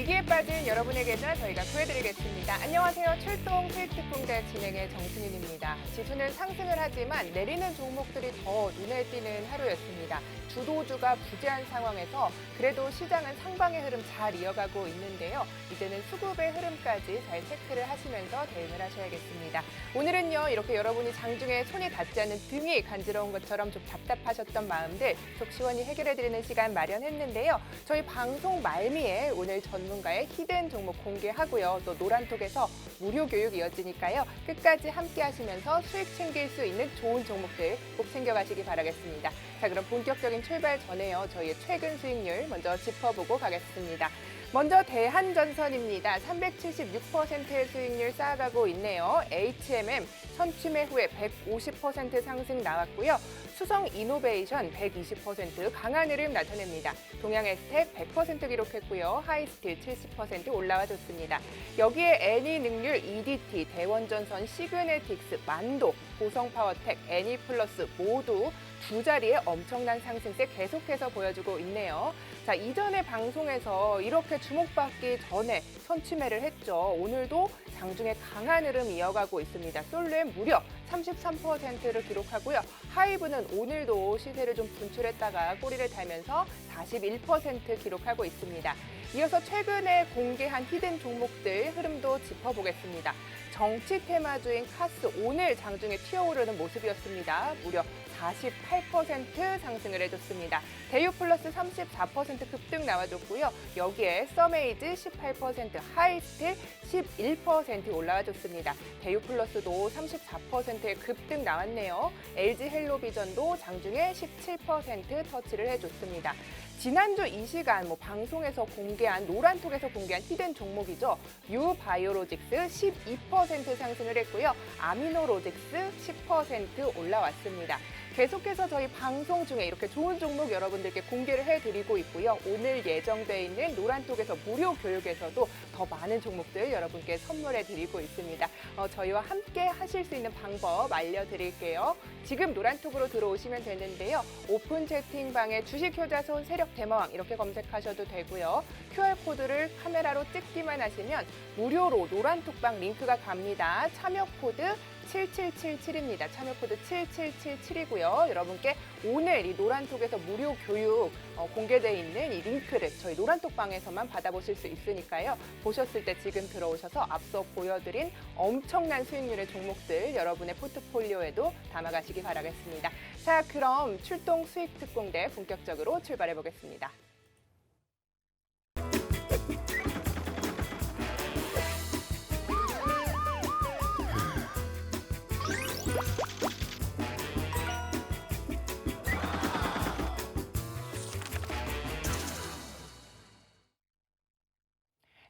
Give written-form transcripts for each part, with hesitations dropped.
위기에 빠진 여러분의 계좌 저희가 구해드리겠습니다. 안녕하세요. 출동 수익특공대 진행의 정순인입니다. 지수는 상승을 하지만 내리는 종목들이 더 눈에 띄는 하루였습니다. 주도주가 부재한 상황에서 그래도 시장은 상방의 흐름 잘 이어가고 있는데요. 이제는 수급의 흐름까지 잘 체크를 하시면서 대응을 하셔야겠습니다. 오늘은요, 이렇게 여러분이 장중에 손이 닿지 않는 등이 간지러운 것처럼 좀 답답하셨던 마음들 속 시원히 해결해드리는 시간 마련했는데요. 저희 방송 말미에 오늘 전문가의 히든 종목 공개하고요. 또 노란톡에서 무료 교육 이어지니까요. 끝까지 함께 하시면서 수익 챙길 수 있는 좋은 종목들 꼭 챙겨가시기 바라겠습니다. 자, 그럼 본격적인 출발 전에요. 저희의 최근 수익률 먼저 짚어보고 가겠습니다. 먼저 대한전선입니다. 376%의 수익률 쌓아가고 있네요. HMM 선취매 후에 150% 상승 나왔고요. 수성이노베이션 120% 강한 흐름 나타냅니다. 동양에스텍 100% 기록했고요. 하이스틸 70% 올라와 줬습니다. 여기에 애니능률, EDT, 대원전선, 시그네틱스, 만도, 고성파워텍, 애니플러스 모두 두 자리에 엄청난 상승세 계속해서 보여주고 있네요. 자, 이전에 방송에서 이렇게 주목받기 전에 선취매를 했죠. 오늘도 장중에 강한 흐름 이어가고 있습니다. 솔루엠 무려 33%를 기록하고요. 하이브는 오늘도 시세를 좀 분출했다가 꼬리를 달면서 41% 기록하고 있습니다. 이어서 최근에 공개한 히든 종목들 흐름도 짚어보겠습니다. 정치 테마주인 카스 오늘 장중에 튀어오르는 모습이었습니다. 무려 48% 상승을 해줬습니다. 대유 플러스 34% 급등 나와줬고요. 여기에 서메이즈 18%, 하이스틸 11% 올라와줬습니다. 대유 플러스도 34%의 급등 나왔네요. LG 헬로비전도 장중에 17% 터치를 해줬습니다. 지난주 이 시간 방송에서 공개한 노란톡에서 공개한 히든 종목이죠. 유바이오로직스 12% 상승을 했고요. 아미노로직스 10% 올라왔습니다. 계속해서 저희 방송 중에 이렇게 좋은 종목 여러분들께 공개를 해드리고 있고요. 오늘 예정돼 있는 노란톡에서 무료 교육에서도 더 많은 종목들 여러분께 선물해드리고 있습니다. 저희와 함께 하실 수 있는 방법 알려드릴게요. 지금 노란톡으로 들어오시면 되는데요. 오픈 채팅방에 주식효자손 세력대마왕 이렇게 검색하셔도 되고요. QR코드를 카메라로 찍기만 하시면 무료로 노란톡방 링크가 갑니다. 참여 코드 7777입니다. 참여 코드 7777이고요. 여러분께 오늘 이 노란톡에서 무료 교육 공개되어 있는 이 링크를 저희 노란톡방에서만 받아보실 수 있으니까요. 보셨을 때 지금 들어오셔서 앞서 보여드린 엄청난 수익률의 종목들 여러분의 포트폴리오에도 담아가시기 바라겠습니다. 자, 그럼 출동 수익 특공대 본격적으로 출발해 보겠습니다.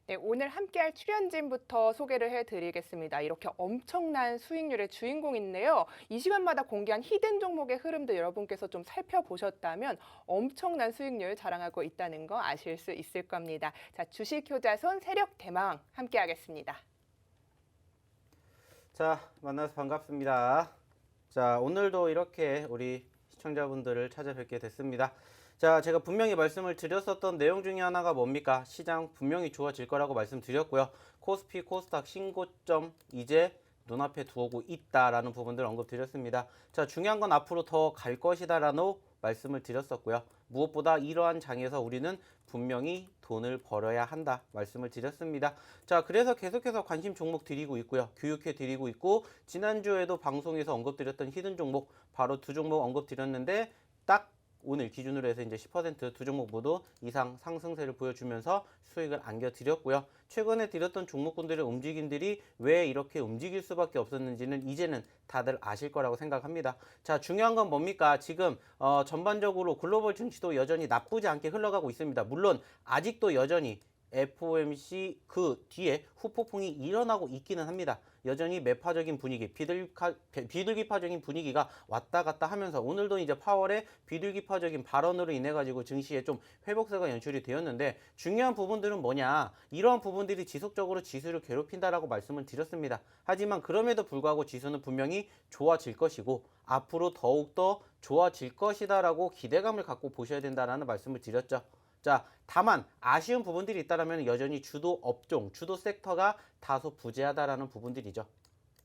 네, 오늘 함께할 출연진부터 소개를 해드리겠습니다. 이렇게 엄청난 수익률의 주인공인데요. 이 시간마다 공개한 히든 종목의 흐름도 여러분께서 좀 살펴보셨다면 엄청난 수익률 자랑하고 있다는 거 아실 수 있을 겁니다. 자, 주식효자손 세력대마왕 함께하겠습니다. 자, 만나서 반갑습니다. 자, 오늘도 이렇게 우리 시청자분들을 찾아뵙게 됐습니다. 자, 제가 분명히 말씀을 드렸었던 내용 중에 하나가 뭡니까? 시장 분명히 좋아질 거라고 말씀드렸고요. 코스피, 코스닥 신고점 이제 눈앞에 두고 있다라는 부분들 언급드렸습니다. 자, 중요한 건 앞으로 더 갈 것이다라는 말씀을 드렸었고요. 무엇보다 이러한 장에서 우리는 분명히 돈을 벌어야 한다 말씀을 드렸습니다. 자, 그래서 계속해서 관심 종목 드리고 있고요. 교육해 드리고 있고 지난주에도 방송에서 언급드렸던 히든 종목 바로 두 종목 언급드렸는데 딱 오늘 기준으로 해서 이제 10% 두 종목 모두 이상 상승세를 보여주면서 수익을 안겨드렸고요. 최근에 드렸던 종목군들의 움직임들이 왜 이렇게 움직일 수밖에 없었는지는 이제는 다들 아실 거라고 생각합니다. 자, 중요한 건 뭡니까? 지금 전반적으로 글로벌 증시도 여전히 나쁘지 않게 흘러가고 있습니다. 물론 아직도 여전히 FOMC 그 뒤에 후폭풍이 일어나고 있기는 합니다. 여전히 매파적인 분위기, 비둘기파적인 분위기가 왔다 갔다 하면서 오늘도 이제 파월의 비둘기파적인 발언으로 인해 가지고 증시에 좀 회복세가 연출이 되었는데 중요한 부분들은 뭐냐? 이러한 부분들이 지속적으로 지수를 괴롭힌다라고 말씀을 드렸습니다. 하지만 그럼에도 불구하고 지수는 분명히 좋아질 것이고 앞으로 더욱더 좋아질 것이다라고 기대감을 갖고 보셔야 된다라는 말씀을 드렸죠. 자, 다만 아쉬운 부분들이 있다면 여전히 주도 업종, 주도 섹터가 다소 부재하다라는 부분들이죠.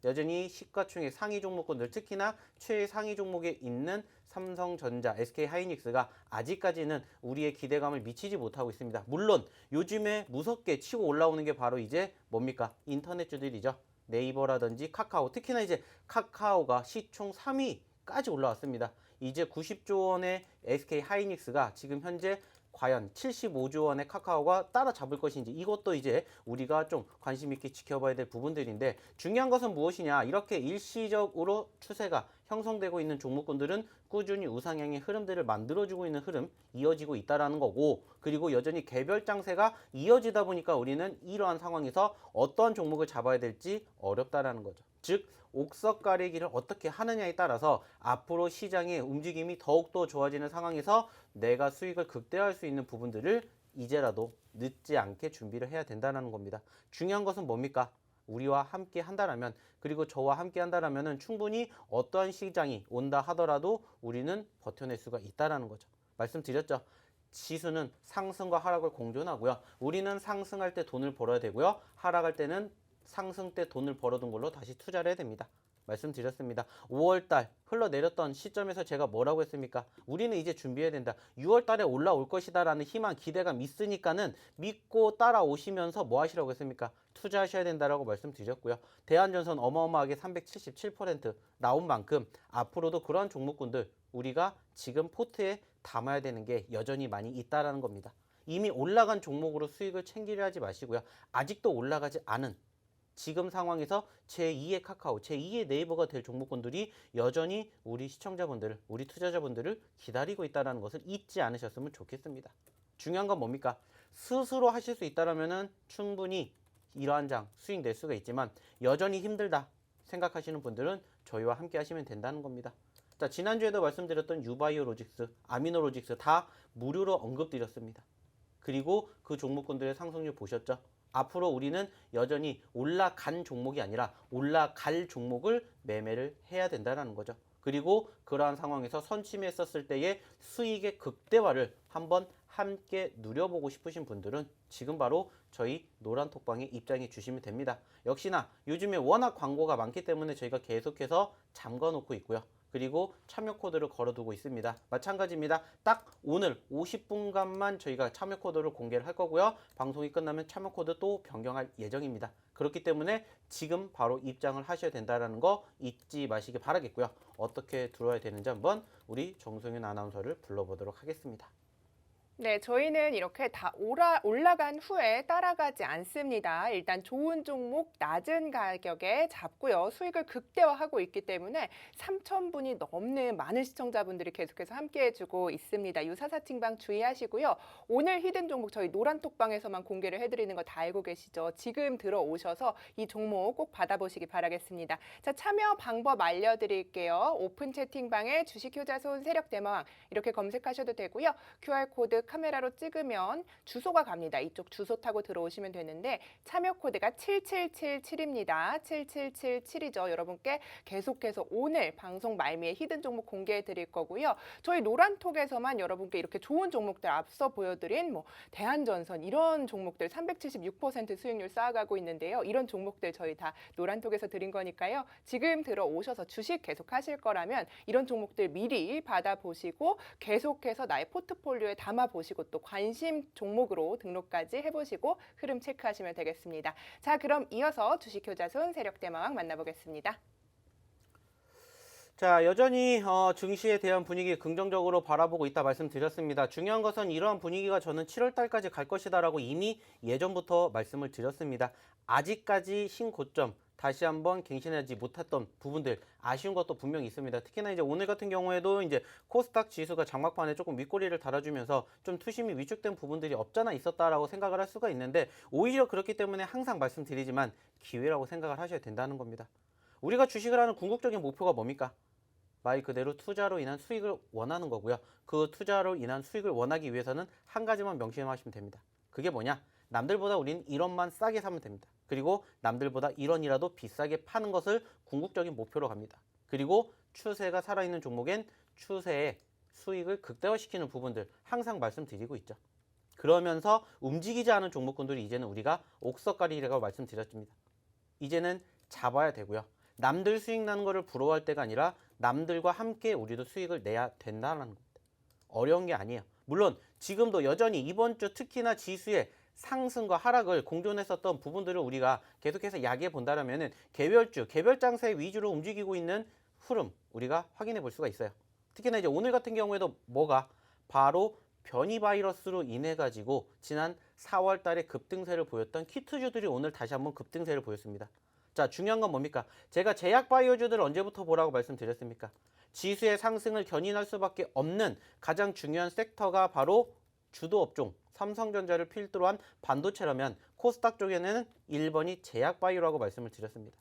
여전히 시가총액 상위 종목군들, 특히나 최상위 종목에 있는 삼성전자, SK하이닉스가 아직까지는 우리의 기대감을 미치지 못하고 있습니다. 물론 요즘에 무섭게 치고 올라오는 게 바로 이제 뭡니까? 인터넷주들이죠. 네이버라든지 카카오, 특히나 이제 카카오가 시총 3위까지 올라왔습니다. 이제 90조 원의 SK하이닉스가 지금 현재 과연 75조 원의 카카오가 따라잡을 것인지, 이것도 이제 우리가 좀 관심 있게 지켜봐야 될 부분들인데, 중요한 것은 무엇이냐, 이렇게 일시적으로 추세가 형성되고 있는 종목군들은 꾸준히 우상향의 흐름들을 만들어주고 있는 흐름 이어지고 있다라는 거고, 그리고 여전히 개별 장세가 이어지다 보니까 우리는 이러한 상황에서 어떤 종목을 잡아야 될지 어렵다라는 거죠. 즉 옥석 가리기를 어떻게 하느냐에 따라서 앞으로 시장의 움직임이 더욱더 좋아지는 상황에서 내가 수익을 극대화할 수 있는 부분들을 이제라도 늦지 않게 준비를 해야 된다는 겁니다. 중요한 것은 뭡니까? 우리와 함께 한다라면, 그리고 저와 함께 한다라면 충분히 어떠한 시장이 온다 하더라도 우리는 버텨낼 수가 있다는 거죠. 말씀드렸죠. 지수는 상승과 하락을 공존하고요. 우리는 상승할 때 돈을 벌어야 되고요. 하락할 때는 상승 때 돈을 벌어둔 걸로 다시 투자를 해야 됩니다. 말씀드렸습니다. 5월달 흘러내렸던 시점에서 제가 뭐라고 했습니까? 우리는 이제 준비해야 된다. 6월달에 올라올 것이다 라는 희망, 기대감 있으니까는 믿고 따라오시면서 뭐 하시라고 했습니까? 투자하셔야 된다라고 말씀드렸고요. 대한전선 어마어마하게 377% 나온 만큼 앞으로도 그러한 종목군들 우리가 지금 포트에 담아야 되는 게 여전히 많이 있다라는 겁니다. 이미 올라간 종목으로 수익을 챙기려 하지 마시고요. 아직도 올라가지 않은 지금 상황에서 제2의 카카오, 제2의 네이버가 될 종목군들이 여전히 우리 시청자분들, 우리 투자자분들을 기다리고 있다는 것을 잊지 않으셨으면 좋겠습니다. 중요한 건 뭡니까? 스스로 하실 수 있다면 충분히 이러한 장 수익 낼 수가 있지만 여전히 힘들다 생각하시는 분들은 저희와 함께 하시면 된다는 겁니다. 자, 지난주에도 말씀드렸던 유바이오로직스, 아미노로직스 다 무료로 언급드렸습니다. 그리고 그 종목군들의 상승률 보셨죠? 앞으로 우리는 여전히 올라간 종목이 아니라 올라갈 종목을 매매를 해야 된다는 거죠. 그리고 그러한 상황에서 선침했었을 때의 수익의 극대화를 한번 함께 누려보고 싶으신 분들은 지금 바로 저희 노란톡방에 입장해 주시면 됩니다. 역시나 요즘에 워낙 광고가 많기 때문에 저희가 계속해서 잠궈 놓고 있고요. 그리고 참여 코드를 걸어두고 있습니다. 마찬가지입니다. 딱 오늘 50분간만 저희가 참여 코드를 공개를 할 거고요. 방송이 끝나면 참여 코드 또 변경할 예정입니다. 그렇기 때문에 지금 바로 입장을 하셔야 된다는 거 잊지 마시기 바라겠고요. 어떻게 들어야 되는지 한번 우리 정승윤 아나운서를 불러보도록 하겠습니다. 네, 저희는 이렇게 다 올라간 후에 따라가지 않습니다. 일단 좋은 종목 낮은 가격에 잡고요. 수익을 극대화하고 있기 때문에 3,000분이 넘는 많은 시청자분들이 계속해서 함께해주고 있습니다. 유사사칭방 주의하시고요. 오늘 히든 종목 저희 노란톡방에서만 공개를 해드리는 거 다 알고 계시죠? 지금 들어오셔서 이 종목 꼭 받아보시기 바라겠습니다. 자, 참여 방법 알려드릴게요. 오픈 채팅방에 주식효자손 세력대마왕 이렇게 검색하셔도 되고요. QR코드 카메라로 찍으면 주소가 갑니다. 이쪽 주소 타고 들어오시면 되는데 참여 코드가 7777입니다. 7777이죠. 여러분께 계속해서 오늘 방송 말미에 히든 종목 공개해 드릴 거고요. 저희 노란톡에서만 여러분께 이렇게 좋은 종목들 앞서 보여드린 뭐 대한전선 이런 종목들 376% 수익률 쌓아가고 있는데요. 이런 종목들 저희 다 노란톡에서 드린 거니까요. 지금 들어오셔서 주식 계속 하실 거라면 이런 종목들 미리 받아보시고 계속해서 나의 포트폴리오에 담아보시고 또 관심 종목으로 등록까지 해보시고 흐름 체크하시면 되겠습니다. 자, 그럼 이어서 주식효자손 세력대마왕 만나보겠습니다. 자, 여전히 증시에 대한 분위기 긍정적으로 바라보고 있다 말씀드렸습니다. 중요한 것은 이러한 분위기가 저는 7월 달까지 갈 것이다라고 이미 예전부터 말씀을 드렸습니다. 아직까지 신고점 다시 한번 갱신하지 못했던 부분들 아쉬운 것도 분명히 있습니다. 특히나 이제 오늘 같은 경우에도 이제 코스닥 지수가 장막판에 조금 윗꼬리를 달아주면서 좀 투심이 위축된 부분들이 없잖아 있었다라고 생각을 할 수가 있는데 오히려 그렇기 때문에 항상 말씀드리지만 기회라고 생각을 하셔야 된다는 겁니다. 우리가 주식을 하는 궁극적인 목표가 뭡니까? 말 그대로 투자로 인한 수익을 원하는 거고요. 그 투자로 인한 수익을 원하기 위해서는 한 가지만 명심하시면 됩니다. 그게 뭐냐? 남들보다 우린 1원만 싸게 사면 됩니다. 그리고 남들보다 1원이라도 비싸게 파는 것을 궁극적인 목표로 갑니다. 그리고 추세가 살아있는 종목엔 추세의 수익을 극대화시키는 부분들 항상 말씀드리고 있죠. 그러면서 움직이지 않은 종목군들이 이제는 우리가 옥석가리라고 말씀드렸습니다. 이제는 잡아야 되고요. 남들 수익 나는 거를 부러워할 때가 아니라 남들과 함께 우리도 수익을 내야 된다는 겁니다. 어려운 게 아니에요. 물론 지금도 여전히 이번 주 특히나 지수의 상승과 하락을 공존했었던 부분들을 우리가 계속해서 야기해 본다면은 개별주, 개별 장세 위주로 움직이고 있는 흐름 우리가 확인해 볼 수가 있어요. 특히나 이제 오늘 같은 경우에도 뭐가 바로 변이 바이러스로 인해 가지고 지난 4월 달에 급등세를 보였던 키트주들이 오늘 다시 한번 급등세를 보였습니다. 자, 중요한 건 뭡니까? 제가 제약 바이오주들을 언제부터 보라고 말씀드렸습니까? 지수의 상승을 견인할 수밖에 없는 가장 중요한 섹터가 바로 주도 업종, 삼성전자를 필두로 한 반도체라면 코스닥 쪽에는 1번이 제약 바이오라고 말씀을 드렸습니다.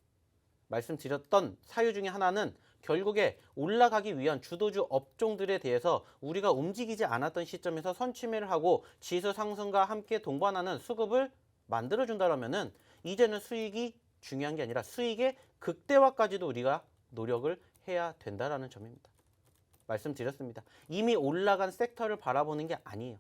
말씀드렸던 사유 중에 하나는 결국에 올라가기 위한 주도주 업종들에 대해서 우리가 움직이지 않았던 시점에서 선취매를 하고 지수 상승과 함께 동반하는 수급을 만들어준다면은 이제는 수익이 중요한 게 아니라 수익의 극대화까지도 우리가 노력을 해야 된다라는 점입니다. 말씀드렸습니다. 이미 올라간 섹터를 바라보는 게 아니에요.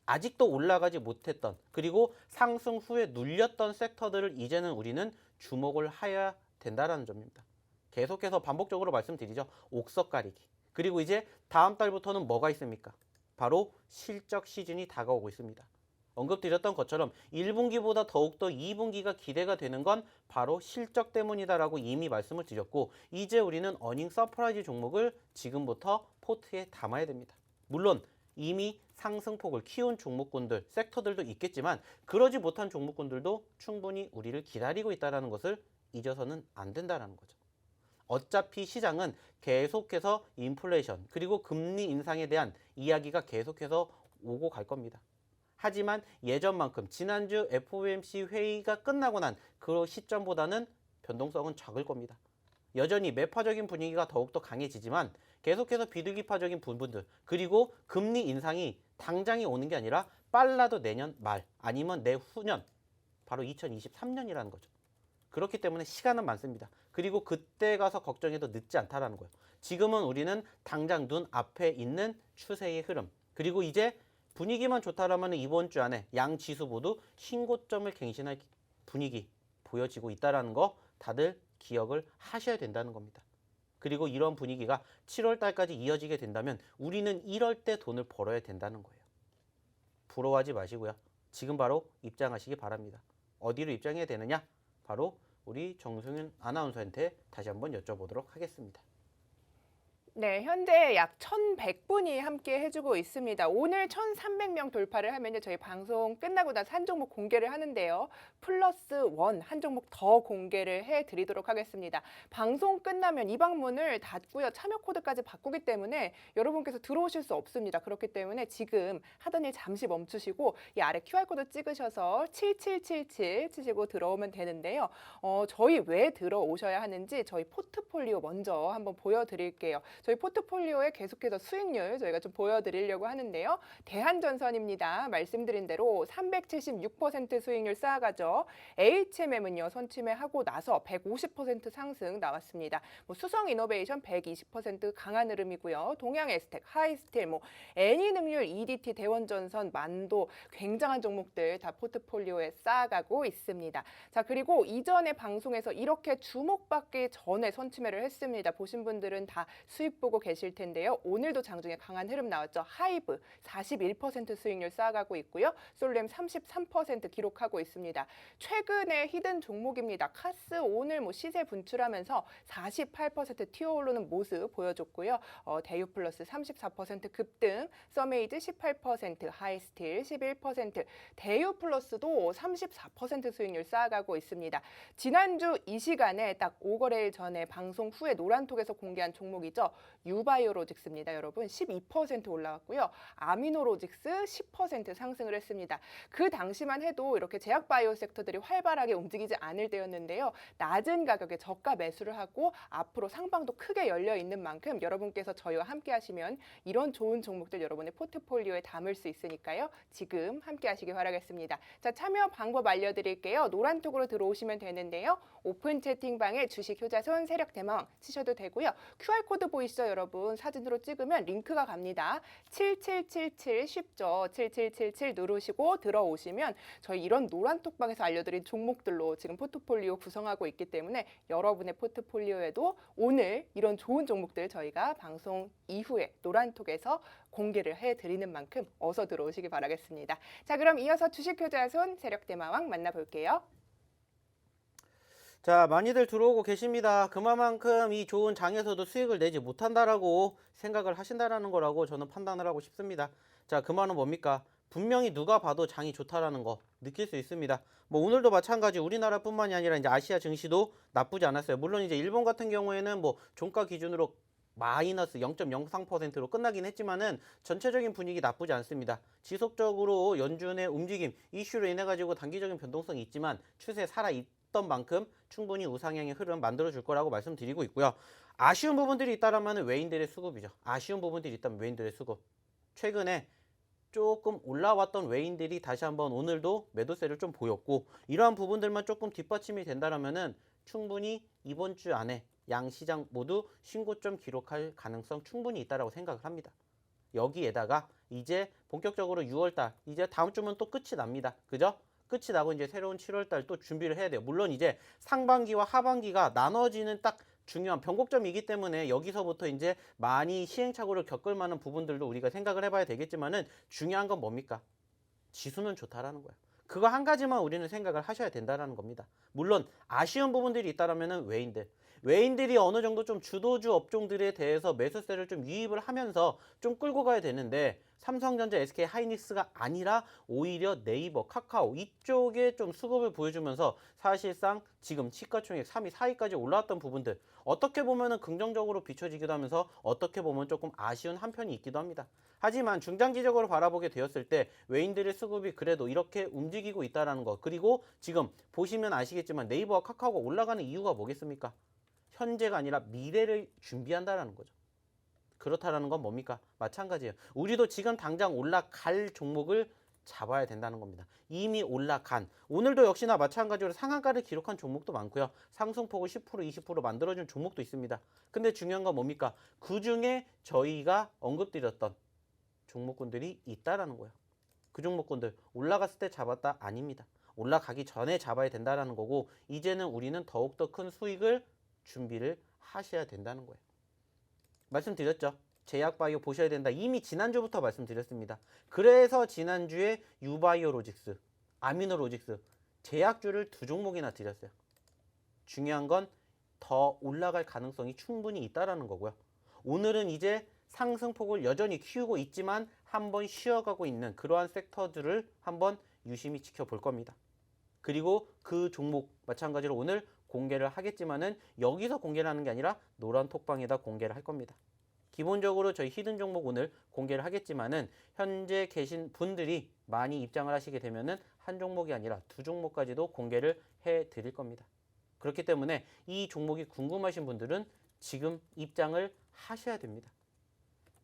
아직도 올라가지 못했던 그리고 상승 후에 눌렸던 섹터들을 이제는 우리는 주목을 해야 된다라는 점입니다. 계속해서 반복적으로 말씀드리죠. 옥석 가리기. 그리고 이제 다음 달부터는 뭐가 있습니까? 바로 실적 시즌이 다가오고 있습니다. 언급드렸던 것처럼 1분기보다 더욱더 2분기가 기대가 되는 건 바로 실적 때문이다라고 이미 말씀을 드렸고 이제 우리는 어닝 서프라이즈 종목을 지금부터 포트에 담아야 됩니다. 물론 이미 상승폭을 키운 종목군들, 섹터들도 있겠지만 그러지 못한 종목군들도 충분히 우리를 기다리고 있다는 것을 잊어서는 안 된다는 거죠. 어차피 시장은 계속해서 인플레이션 그리고 금리 인상에 대한 이야기가 계속해서 오고 갈 겁니다. 하지만 예전만큼 지난주 FOMC 회의가 끝나고 난 그 시점보다는 변동성은 적을 겁니다. 여전히 매파적인 분위기가 더욱더 강해지지만 계속해서 비둘기파적인 부분들 그리고 금리 인상이 당장이 오는 게 아니라 빨라도 내년 말 아니면 내후년 바로 2023년이라는 거죠. 그렇기 때문에 시간은 많습니다. 그리고 그때 가서 걱정해도 늦지 않다라는 거예요. 지금은 우리는 당장 눈 앞에 있는 추세의 흐름 그리고 이제 분위기만 좋다라면 이번 주 안에 양 지수 모두 신고점을 갱신할 분위기 보여지고 있다는 거 다들 기억을 하셔야 된다는 겁니다. 그리고 이런 분위기가 7월 달까지 이어지게 된다면 우리는 이럴 때 돈을 벌어야 된다는 거예요. 부러워하지 마시고요. 지금 바로 입장하시기 바랍니다. 어디로 입장해야 되느냐? 바로 우리 정승윤 아나운서한테 다시 한번 여쭤보도록 하겠습니다. 네, 현재 약 1,100분이 함께 해주고 있습니다. 오늘 1,300명 돌파를 하면 저희 방송 끝나고 나서 한 종목 공개를 하는데요. +1 한 종목 더 공개를 해드리도록 하겠습니다. 방송 끝나면 이 방문을 닫고요. 참여 코드까지 바꾸기 때문에 여러분께서 들어오실 수 없습니다. 그렇기 때문에 지금 하던 일 잠시 멈추시고 이 아래 QR코드 찍으셔서 7777 치시고 들어오면 되는데요. 저희 왜 들어오셔야 하는지 저희 포트폴리오 먼저 한번 보여드릴게요. 저희 포트폴리오에 계속해서 수익률 저희가 좀 보여드리려고 하는데요. 대한전선입니다. 말씀드린 대로 376% 수익률 쌓아가죠. HMM은요. 선취매하고 나서 150% 상승 나왔습니다. 수성이노베이션 120% 강한 흐름이고요. 동양에스텍, 하이스틸, 애니능률, EDT, 대원전선, 만도 굉장한 종목들 다 포트폴리오에 쌓아가고 있습니다. 자, 그리고 이전에 방송에서 이렇게 주목받기 전에 선취매를 했습니다. 보신 분들은 다 수익 보고 계실 텐데요. 오늘도 장중에 강한 흐름 나왔죠. 하이브 41% 수익률 쌓아가고 있고요. 솔렘 33% 기록하고 있습니다. 최근에 히든 종목입니다. 카스 오늘 시세 분출하면서 48% 튀어오르는 모습 보여줬고요. 대유플러스 34% 급등, 서메이드 18%, 하이스틸 11%, 대유플러스도 34% 수익률 쌓아가고 있습니다. 지난주 이 시간에 딱 5거래일 전에 방송 후에 노란톡에서 공개한 종목이죠. 유바이오로직스입니다. 여러분 12% 올라왔고요. 아미노로직스 10% 상승을 했습니다. 그 당시만 해도 이렇게 제약바이오 섹터들이 활발하게 움직이지 않을 때였는데요. 낮은 가격에 저가 매수를 하고 앞으로 상방도 크게 열려 있는 만큼 여러분께서 저희와 함께 하시면 이런 좋은 종목들 여러분의 포트폴리오에 담을 수 있으니까요. 지금 함께 하시기 바라겠습니다. 자, 참여 방법 알려드릴게요. 노란톡으로 들어오시면 되는데요. 오픈 채팅방에 주식 효자손 세력 대망 치셔도 되고요. QR코드 보이시면 보이시죠, 여러분? 사진으로 찍으면 링크가 갑니다. 7777 쉽죠? 7777 누르시고 들어오시면 저희 이런 노란톡방에서 알려드린 종목들로 지금 포트폴리오 구성하고 있기 때문에 여러분의 포트폴리오에도 오늘 이런 좋은 종목들 저희가 방송 이후에 노란톡에서 공개를 해드리는 만큼 어서 들어오시기 바라겠습니다. 자, 그럼 이어서 주식효자손 세력대마왕 만나볼게요. 자, 많이들 들어오고 계십니다. 그만큼 이 좋은 장에서도 수익을 내지 못한다라고 생각을 하신다라는 거라고 저는 판단을 하고 싶습니다. 자, 그 말은 뭡니까? 분명히 누가 봐도 장이 좋다라는 거 느낄 수 있습니다. 뭐 오늘도 마찬가지 우리나라뿐만이 아니라 이제 아시아 증시도 나쁘지 않았어요. 물론 이제 일본 같은 경우에는 뭐 종가 기준으로 마이너스 0.03%로 끝나긴 했지만은 전체적인 분위기 나쁘지 않습니다. 지속적으로 연준의 움직임, 이슈로 인해 가지고 단기적인 변동성이 있지만 추세 살아있던 만큼 충분히 우상향의 흐름 만들어줄 거라고 말씀드리고 있고요. 아쉬운 부분들이 있다라면 외인들의 수급이죠. 아쉬운 부분들이 있다면 외인들의 수급. 최근에 조금 올라왔던 외인들이 다시 한번 오늘도 매도세를 좀 보였고, 이러한 부분들만 조금 뒷받침이 된다라면은 충분히 이번 주 안에 양시장 모두 신고점 기록할 가능성 충분히 있다라고 생각을 합니다. 여기에다가 이제 본격적으로 6월달, 이제 다음 주면 또 끝이 납니다. 그죠? 끝이 나고 이제 새로운 7월달 또 준비를 해야 돼요. 물론 이제 상반기와 하반기가 나눠지는 딱 중요한 변곡점이기 때문에 여기서부터 이제 많이 시행착오를 겪을 만한 부분들도 우리가 생각을 해봐야 되겠지만은 중요한 건 뭡니까? 지수는 좋다라는 거야. 그거 한 가지만 우리는 생각을 하셔야 된다라는 겁니다. 물론 아쉬운 부분들이 있다라면은 외인들이 어느 정도 좀 주도주 업종들에 대해서 매수세를 좀 유입을 하면서 좀 끌고 가야 되는데, 삼성전자, SK 하이닉스가 아니라 오히려 네이버, 카카오 이쪽에 좀 수급을 보여주면서 사실상 지금 시가총액 3위, 4위까지 올라왔던 부분들 어떻게 보면은 긍정적으로 비춰지기도 하면서 어떻게 보면 조금 아쉬운 한편이 있기도 합니다. 하지만 중장기적으로 바라보게 되었을 때 외인들의 수급이 그래도 이렇게 움직이고 있다는 거, 그리고 지금 보시면 아시겠지만 네이버와 카카오가 올라가는 이유가 뭐겠습니까? 현재가 아니라 미래를 준비한다라는 거죠. 그렇다라는 건 뭡니까? 마찬가지예요. 우리도 지금 당장 올라갈 종목을 잡아야 된다는 겁니다. 이미 올라간, 오늘도 역시나 마찬가지로 상한가를 기록한 종목도 많고요. 상승폭을 10%, 20% 만들어준 종목도 있습니다. 근데 중요한 건 뭡니까? 그 중에 저희가 언급드렸던 종목군들이 있다라는 거예요. 그 종목군들 올라갔을 때 잡았다? 아닙니다. 올라가기 전에 잡아야 된다라는 거고, 이제는 우리는 더욱더 큰 수익을 준비를 하셔야 된다는 거예요. 말씀드렸죠. 제약바이오 보셔야 된다. 이미 지난주부터 말씀드렸습니다. 그래서 지난주에 유바이오로직스, 아미노로직스, 제약주를 두 종목이나 드렸어요. 중요한 건 더 올라갈 가능성이 충분히 있다라는 거고요. 오늘은 이제 상승폭을 여전히 키우고 있지만 한번 쉬어가고 있는 그러한 섹터들을 한번 유심히 지켜볼 겁니다. 그리고 그 종목 마찬가지로 오늘 공개를 하겠지만은 여기서 공개를 하는 게 아니라 노란 톡방에다 공개를 할 겁니다. 기본적으로 저희 히든 종목 오늘 공개를 하겠지만은 현재 계신 분들이 많이 입장을 하시게 되면은 한 종목이 아니라 두 종목까지도 공개를 해 드릴 겁니다. 그렇기 때문에 이 종목이 궁금하신 분들은 지금 입장을 하셔야 됩니다.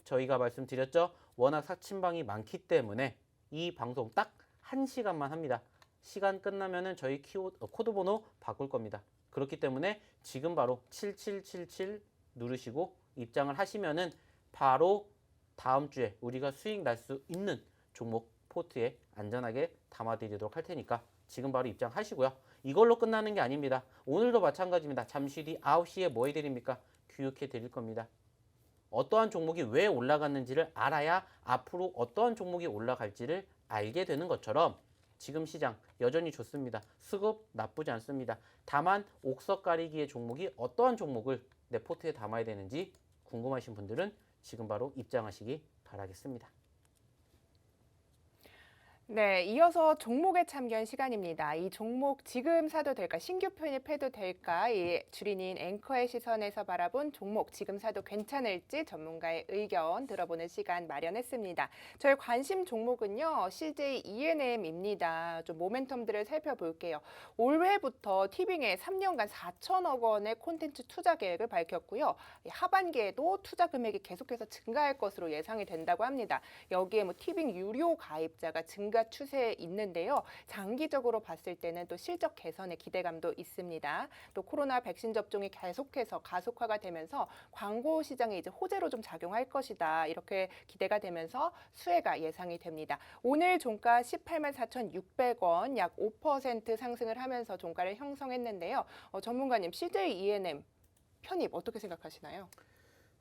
저희가 말씀드렸죠. 워낙 사칭방이 많기 때문에 이 방송 딱 1시간만 합니다. 시간 끝나면은 저희 코드 번호 바꿀 겁니다. 그렇기 때문에 지금 바로 7777 누르시고 입장을 하시면은 바로 다음 주에 우리가 수익 날 수 있는 종목 포트에 안전하게 담아드리도록 할 테니까 지금 바로 입장하시고요. 이걸로 끝나는 게 아닙니다. 오늘도 마찬가지입니다. 잠시 뒤 9시에 뭐 해드립니까? 교육해 드릴 겁니다. 어떠한 종목이 왜 올라갔는지를 알아야 앞으로 어떠한 종목이 올라갈지를 알게 되는 것처럼 지금 시장 여전히 좋습니다. 수급 나쁘지 않습니다. 다만 옥석 가리기의 종목이 어떠한 종목을 내 포트에 담아야 되는지 궁금하신 분들은 지금 바로 입장하시기 바라겠습니다. 네, 이어서 종목에 참견 시간입니다. 이 종목 지금 사도 될까, 신규 편입해도 될까, 이 주린인 앵커의 시선에서 바라본 종목 지금 사도 괜찮을지 전문가의 의견 들어보는 시간 마련했습니다. 저희 관심 종목은요, CJ ENM입니다. 좀 모멘텀들을 살펴볼게요. 올해부터 티빙에 3년간 4천억 원의 콘텐츠 투자 계획을 밝혔고요. 하반기에도 투자 금액이 계속해서 증가할 것으로 예상이 된다고 합니다. 여기에 뭐 티빙 유료 가입자가 증가 둘 다 추세에 있는데요. 장기적으로 봤을 때는 또 실적 개선의 기대감도 있습니다. 또 코로나 백신 접종이 계속해서 가속화가 되면서 광고 시장에 이제 호재로 좀 작용할 것이다. 이렇게 기대가 되면서 수혜가 예상이 됩니다. 오늘 종가 18만 4,600원, 약 5% 상승을 하면서 종가를 형성했는데요. 전문가님, CJ E&M 편입 어떻게 생각하시나요?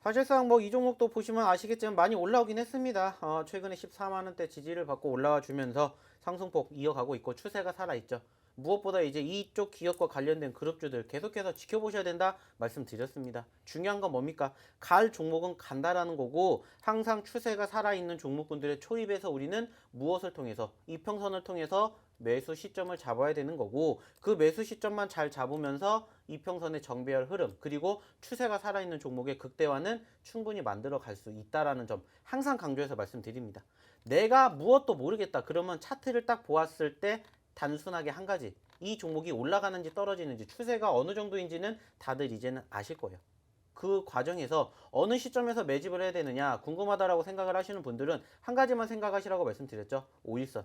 사실상 뭐 이 종목도 보시면 아시겠지만 많이 올라오긴 했습니다. 최근에 14만 원대 지지를 받고 올라와 주면서 상승폭 이어가고 있고 추세가 살아있죠. 무엇보다 이제 이쪽 기업과 관련된 그룹주들 계속해서 지켜보셔야 된다 말씀드렸습니다. 중요한 건 뭡니까? 갈 종목은 간다라는 거고 항상 추세가 살아있는 종목군들의 초입에서 우리는 무엇을 통해서 이평선을 통해서 매수 시점을 잡아야 되는 거고 그 매수 시점만 잘 잡으면서 이평선의 정배열 흐름 그리고 추세가 살아있는 종목의 극대화는 충분히 만들어 갈 수 있다라는 점 항상 강조해서 말씀드립니다. 내가 무엇도 모르겠다 그러면 차트를 딱 보았을 때 단순하게 한 가지 이 종목이 올라가는지 떨어지는지 추세가 어느 정도인지는 다들 이제는 아실 거예요. 그 과정에서 어느 시점에서 매집을 해야 되느냐 궁금하다라고 생각을 하시는 분들은 한 가지만 생각하시라고 말씀드렸죠. 5일선.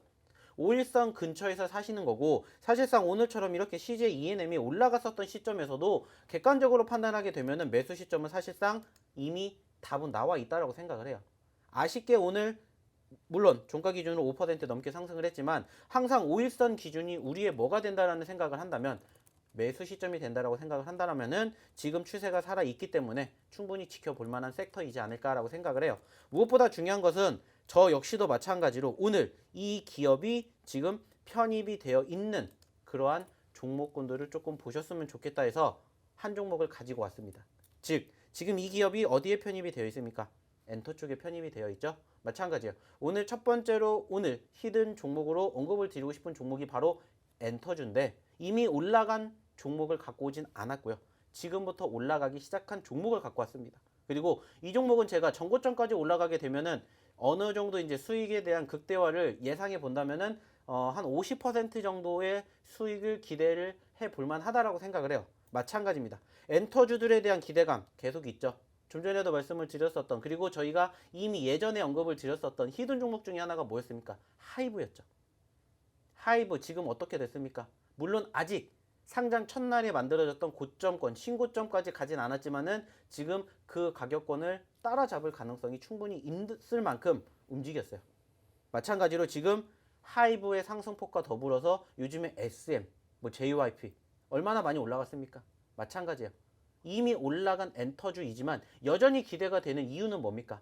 5일선 근처에서 사시는 거고 사실상 오늘처럼 이렇게 CJ E&M이 올라갔었던 시점에서도 객관적으로 판단하게 되면은 매수 시점은 사실상 이미 답은 나와 있다라고 생각을 해요. 아쉽게 오늘 물론 종가 기준으로 5% 넘게 상승을 했지만 항상 5일선 기준이 우리의 뭐가 된다라는 생각을 한다면 매수 시점이 된다라고 생각을 한다면은 지금 추세가 살아 있기 때문에 충분히 지켜볼 만한 섹터이지 않을까라고 생각을 해요. 무엇보다 중요한 것은 저 역시도 마찬가지로 오늘 이 기업이 지금 편입이 되어 있는 그러한 종목군들을 조금 보셨으면 좋겠다 해서 한 종목을 가지고 왔습니다. 즉 지금 이 기업이 어디에 편입이 되어 있습니까? 엔터 쪽에 편입이 되어 있죠. 마찬가지예요. 오늘 첫 번째로 오늘 히든 종목으로 언급을 드리고 싶은 종목이 바로 엔터주인데 이미 올라간 종목을 갖고 오진 않았고요. 지금부터 올라가기 시작한 종목을 갖고 왔습니다. 그리고 이 종목은 제가 전고점까지 올라가게 되면은 어느 정도 이제 수익에 대한 극대화를 예상해 본다면은 한 50% 정도의 수익을 기대를 해 볼만 하다라고 생각을 해요. 마찬가지입니다. 엔터주들에 대한 기대감 계속 있죠. 좀 전에도 말씀을 드렸었던 그리고 저희가 이미 예전에 언급을 드렸었던 히든 종목 중에 하나가 뭐였습니까? 하이브였죠. 하이브 지금 어떻게 됐습니까? 물론 아직 상장 첫날에 만들어졌던 고점권, 신고점까지 가진 않았지만은 지금 그 가격권을 따라잡을 가능성이 충분히 있을 만큼 움직였어요. 마찬가지로 지금 하이브의 상승폭과 더불어서 요즘에 SM, 뭐 JYP 얼마나 많이 올라갔습니까? 마찬가지예요. 이미 올라간 엔터주이지만 여전히 기대가 되는 이유는 뭡니까?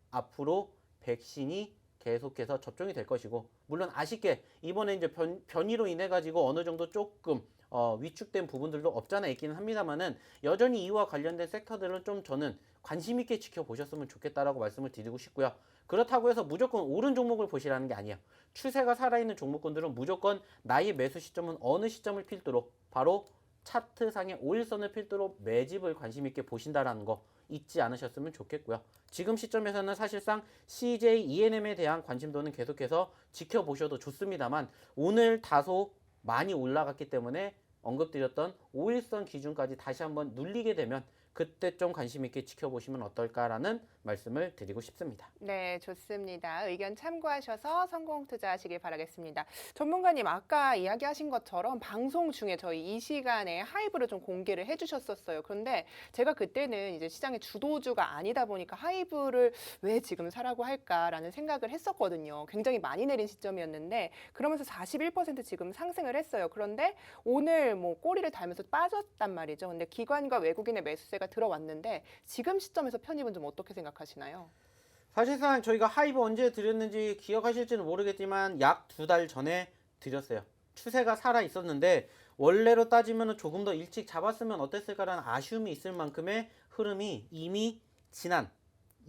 앞으로 백신이 계속해서 접종이 될 것이고 물론 아쉽게 이번에 이제 변이로 인해 가지고 어느 정도 조금 위축된 부분들도 없잖아 있기는 합니다만은 여전히 이와 관련된 섹터들은 좀 저는 관심 있게 지켜보셨으면 좋겠다라고 말씀을 드리고 싶고요. 그렇다고 해서 무조건 오른 종목을 보시라는 게 아니에요. 추세가 살아있는 종목군들은 무조건 나의 매수 시점은 어느 시점을 필두로 바로 차트상의 5일선을 필두로 매집을 관심 있게 보신다라는 거 잊지 않으셨으면 좋겠고요. 지금 시점에서는 사실상 CJ E&M에 대한 관심도는 계속해서 지켜보셔도 좋습니다만 오늘 다소 많이 올라갔기 때문에 언급드렸던 5일선 기준까지 다시 한번 눌리게 되면 그때 좀 관심 있게 지켜보시면 어떨까라는 말씀을 드리고 싶습니다. 네, 좋습니다. 의견 참고하셔서 성공 투자하시길 바라겠습니다. 전문가님, 아까 이야기하신 것처럼 방송 중에 저희 이 시간에 하이브를 좀 공개를 해주셨었어요. 그런데 제가 그때는 이제 시장의 주도주가 아니다 보니까 하이브를 왜 지금 사라고 할까라는 생각을 했었거든요. 굉장히 많이 내린 시점이었는데 그러면서 41% 지금 상승을 했어요. 그런데 오늘 뭐 꼬리를 달면서 빠졌단 말이죠. 근데 기관과 외국인의 매수세가 들어왔는데 지금 시점에서 편입은 좀 어떻게 생각하시나요? 사실상 저희가 하이브 언제 드렸는지 기억하실지는 모르겠지만 약 2달 전에 드렸어요. 추세가 살아 있었는데 원래로 따지면 조금 더 일찍 잡았으면 어땠을까라는 아쉬움이 있을 만큼의 흐름이 이미 지난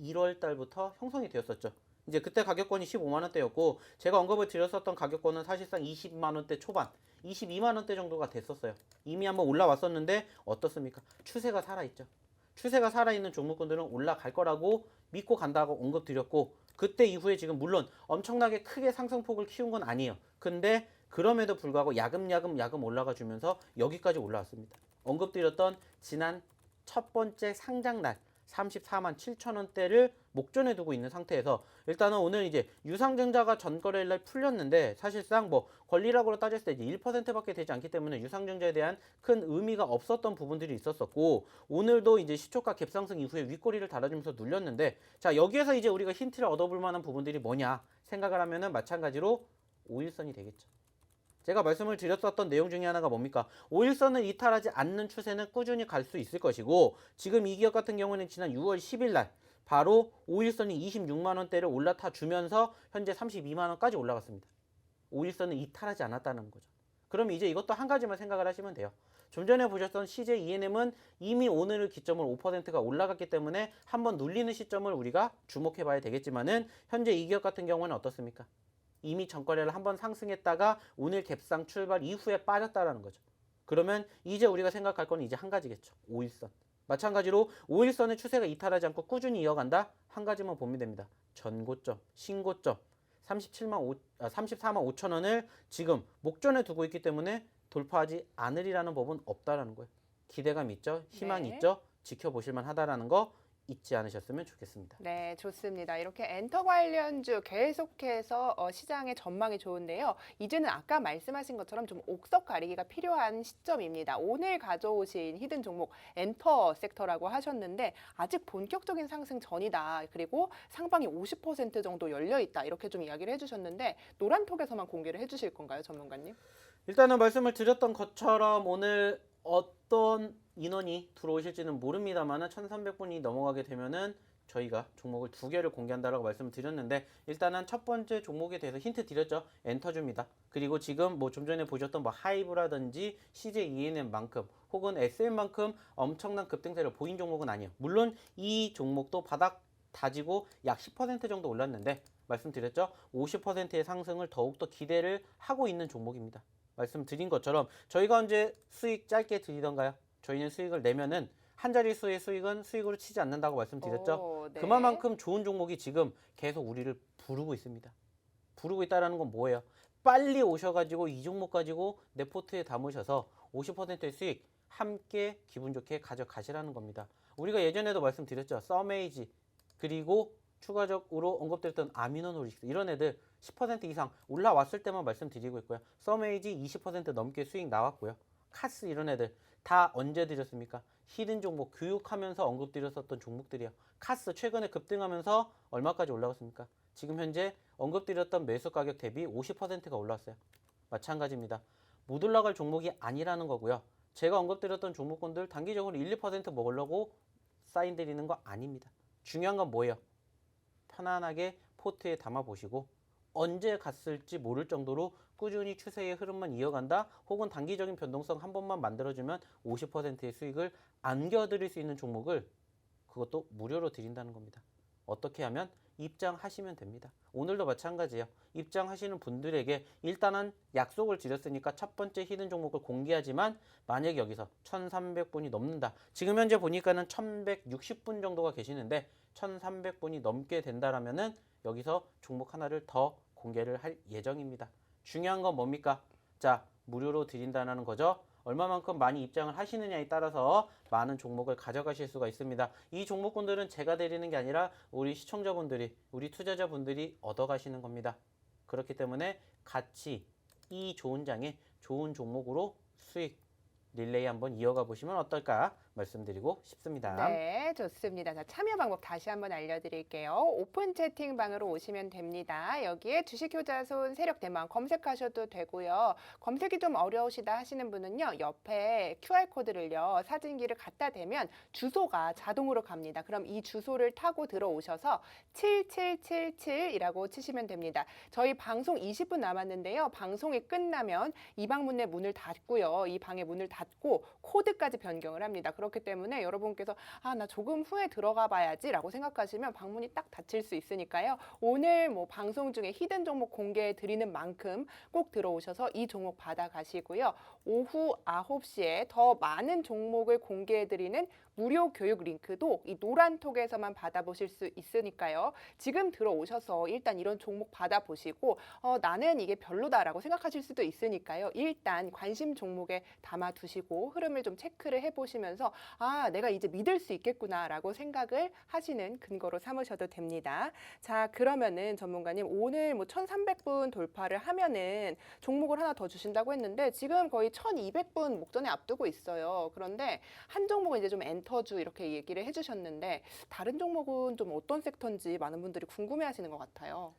1월 달부터 형성이 되었었죠. 이제 그때 가격권이 15만 원대였고 제가 언급을 드렸었던 가격권은 사실상 20만 원대 초반, 22만 원대 정도가 됐었어요. 이미 한번 올라왔었는데 어떻습니까? 추세가 살아있죠. 추세가 살아있는 종목군들은 올라갈 거라고 믿고 간다고 언급드렸고 그때 이후에 지금 물론 엄청나게 크게 상승폭을 키운 건 아니에요. 근데 그럼에도 불구하고 야금야금 올라가 주면서 여기까지 올라왔습니다. 언급드렸던 지난 첫 번째 상장날 34만 7천 원대를 목전에 두고 있는 상태에서 일단은 오늘 이제 유상증자가 전거래일 날 풀렸는데 사실상 뭐 권리락으로 따졌을 때 이제 1%밖에 되지 않기 때문에 유상증자에 대한 큰 의미가 없었던 부분들이 있었었고 오늘도 이제 시초가 갭상승 이후에 윗꼬리를 달아주면서 눌렸는데 자 여기에서 이제 우리가 힌트를 얻어볼 만한 부분들이 뭐냐 생각을 하면은 마찬가지로 5일선이 되겠죠. 제가 말씀을 드렸었던 내용 중에 하나가 뭡니까? 5일선을 이탈하지 않는 추세는 꾸준히 갈 수 있을 것이고 지금 이 기업 같은 경우는 지난 6월 10일 날 바로 5일선이 26만 원대를 올라타 주면서 현재 32만 원까지 올라갔습니다. 5일선을 이탈하지 않았다는 거죠. 그럼 이제 이것도 한 가지만 생각을 하시면 돼요. 좀 전에 보셨던 CJ ENM은 이미 오늘을 기점으로 5%가 올라갔기 때문에 한번 눌리는 시점을 우리가 주목해 봐야 되겠지만은 현재 이 기업 같은 경우는 어떻습니까? 이미 전거래를 한번 상승했다가 오늘 갭상 출발 이후에 빠졌다라는 거죠. 그러면 이제 우리가 생각할 건 이제 한 가지겠죠. 5일선. 마찬가지로 5일선의 추세가 이탈하지 않고 꾸준히 이어간다? 한 가지만 보면 됩니다. 전고점, 신고점 34만 5천 원을 지금 목전에 두고 있기 때문에 돌파하지 않으리라는 법은 없다라는 거예요. 기대감 있죠? 희망 네. 있죠? 지켜보실만 하다라는 거 잊지 않으셨으면 좋겠습니다. 네, 좋습니다. 이렇게 엔터 관련주 계속해서 시장의 전망이 좋은데요. 이제는 아까 말씀하신 것처럼 좀 옥석 가리기가 필요한 시점입니다. 오늘 가져오신 히든 종목 엔터 섹터라고 하셨는데 아직 본격적인 상승 전이다. 그리고 상방이 50% 정도 열려 있다. 이렇게 좀 이야기를 해주셨는데 노란톡에서만 공개를 해주실 건가요, 전문가님? 일단은 말씀을 드렸던 것처럼 오늘 어떤 인원이 들어오실지는 모릅니다만 1300분이 넘어가게 되면은 저희가 종목을 두 개를 공개한다라고 말씀을 드렸는데 일단은 첫 번째 종목에 대해서 힌트 드렸죠. 엔터주입니다. 그리고 지금 뭐 좀 전에 보셨던 뭐 하이브라든지 CJ ENM만큼 혹은 SM만큼 엄청난 급등세를 보인 종목은 아니에요. 물론 이 종목도 바닥 다지고 약 10% 정도 올랐는데 말씀드렸죠. 50%의 상승을 더욱더 기대를 하고 있는 종목입니다. 말씀드린 것처럼 저희가 언제 수익 짧게 드리던가요? 저희는 수익을 내면은 한 자릿수의 수익은 수익으로 치지 않는다고 말씀드렸죠. 오, 네. 그만큼 좋은 종목이 지금 계속 우리를 부르고 있습니다. 부르고 있다는 건 뭐예요? 빨리 오셔가지고 이 종목 가지고 내 포트에 담으셔서 50%의 수익 함께 기분 좋게 가져가시라는 겁니다. 우리가 예전에도 말씀드렸죠. 서메이지 그리고 추가적으로 언급드렸던 아미노노릭스 이런 애들 10% 이상 올라왔을 때만 말씀드리고 있고요. 서메이지 20% 넘게 수익 나왔고요. 카스 이런 애들 다 언제 드렸습니까? 히든 종목 교육하면서 언급드렸었던 종목들이요. 카스 최근에 급등하면서 얼마까지 올라갔습니까? 지금 현재 언급드렸던 매수 가격 대비 50%가 올랐어요. 마찬가지입니다. 못 올라갈 종목이 아니라는 거고요. 제가 언급드렸던 종목군들 단기적으로 1, 2% 먹으려고 사인 드리는 거 아닙니다. 중요한 건 뭐예요? 편안하게 포트에 담아 보시고 언제 갔을지 모를 정도로 꾸준히 추세의 흐름만 이어간다 혹은 단기적인 변동성 한 번만 만들어주면 50%의 수익을 안겨드릴 수 있는 종목을 그것도 무료로 드린다는 겁니다. 어떻게 하면 입장하시면 됩니다. 오늘도 마찬가지예요. 입장하시는 분들에게 일단은 약속을 드렸으니까 첫 번째 히든 종목을 공개하지만 만약 여기서 1300분이 넘는다. 지금 현재 보니까는 1160분 정도가 계시는데 1300분이 넘게 된다라면은 여기서 종목 하나를 더 공개를 할 예정입니다. 중요한 건 뭡니까? 자, 무료로 드린다는 거죠. 얼마만큼 많이 입장을 하시느냐에 따라서 많은 종목을 가져가실 수가 있습니다. 이 종목군들은 제가 드리는 게 아니라 우리 시청자분들이, 우리 투자자분들이 얻어가시는 겁니다. 그렇기 때문에 같이 이 좋은 장에 좋은 종목으로 수익 릴레이 한번 이어가 보시면 어떨까 말씀드리고 싶습니다. 네, 좋습니다. 자, 참여 방법 다시 한번 알려드릴게요. 오픈 채팅방으로 오시면 됩니다. 여기에 주식효자손 세력대망 검색하셔도 되고요. 검색이 좀 어려우시다 하시는 분은요. 옆에 QR코드를요. 사진기를 갖다 대면 주소가 자동으로 갑니다. 그럼 이 주소를 타고 들어오셔서 7777이라고 치시면 됩니다. 저희 방송 20분 남았는데요. 방송이 끝나면 이 방문의 문을 닫고요. 이 방의 문을 닫고 코드까지 변경을 합니다. 그렇기 때문에 여러분께서 나 조금 후에 들어가 봐야지 라고 생각하시면 방문이 딱 닫힐 수 있으니까요. 오늘 뭐 방송 중에 히든 종목 공개해 드리는 만큼 꼭 들어오셔서 이 종목 받아 가시고요. 오후 9시에 더 많은 종목을 공개해 드리는 무료 교육 링크도 이 노란톡에서만 받아보실 수 있으니까요. 지금 들어오셔서 일단 이런 종목 받아보시고 나는 이게 별로다라고 생각하실 수도 있으니까요. 일단 관심 종목에 담아두시고 흐름을 좀 체크를 해보시면서 내가 이제 믿을 수 있겠구나라고 생각을 하시는 근거로 삼으셔도 됩니다. 자, 그러면은 전문가님 오늘 뭐 1,300분 돌파를 하면은 종목을 하나 더 주신다고 했는데 지금 거의 1,200분 목전에 앞두고 있어요. 그런데 한 종목은 이제 좀 엔터주 이렇게 얘기를 해주셨는데 다른 종목은 좀 어떤 섹터인지 많은 분들이 궁금해하시는 것 같아요.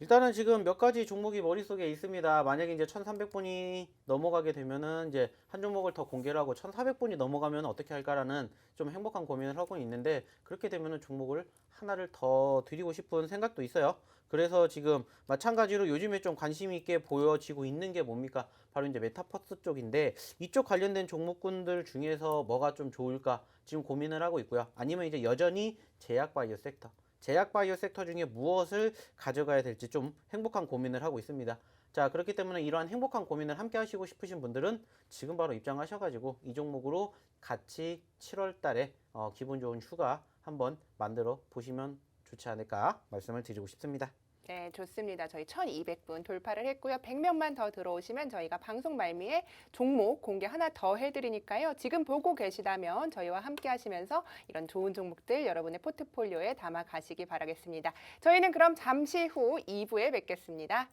일단은 지금 몇 가지 종목이 머릿속에 있습니다. 만약에 이제 1,300분이 넘어가게 되면은 이제 한 종목을 더 공개를 하고 1,400분이 넘어가면 어떻게 할까라는 좀 행복한 고민을 하고 있는데 그렇게 되면은 종목을 하나를 더 드리고 싶은 생각도 있어요. 그래서 지금 마찬가지로 요즘에 좀 관심 있게 보여지고 있는 게 뭡니까? 바로 이제 메타버스 쪽인데 이쪽 관련된 종목군들 중에서 뭐가 좀 좋을까 지금 고민을 하고 있고요. 아니면 이제 여전히 제약바이오 섹터. 제약바이오 섹터 중에 무엇을 가져가야 될지 좀 행복한 고민을 하고 있습니다. 자, 그렇기 때문에 이러한 행복한 고민을 함께 하시고 싶으신 분들은 지금 바로 입장하셔가지고 이 종목으로 같이 7월 달에 기분 좋은 휴가 한번 만들어 보시면 좋지 않을까 말씀을 드리고 싶습니다. 네, 좋습니다. 저희 1,200분 돌파를 했고요. 100명만 더 들어오시면 저희가 방송 말미에 종목 공개 하나 더 해드리니까요. 지금 보고 계시다면 저희와 함께 하시면서 이런 좋은 종목들 여러분의 포트폴리오에 담아 가시기 바라겠습니다. 저희는 그럼 잠시 후 2부에 뵙겠습니다.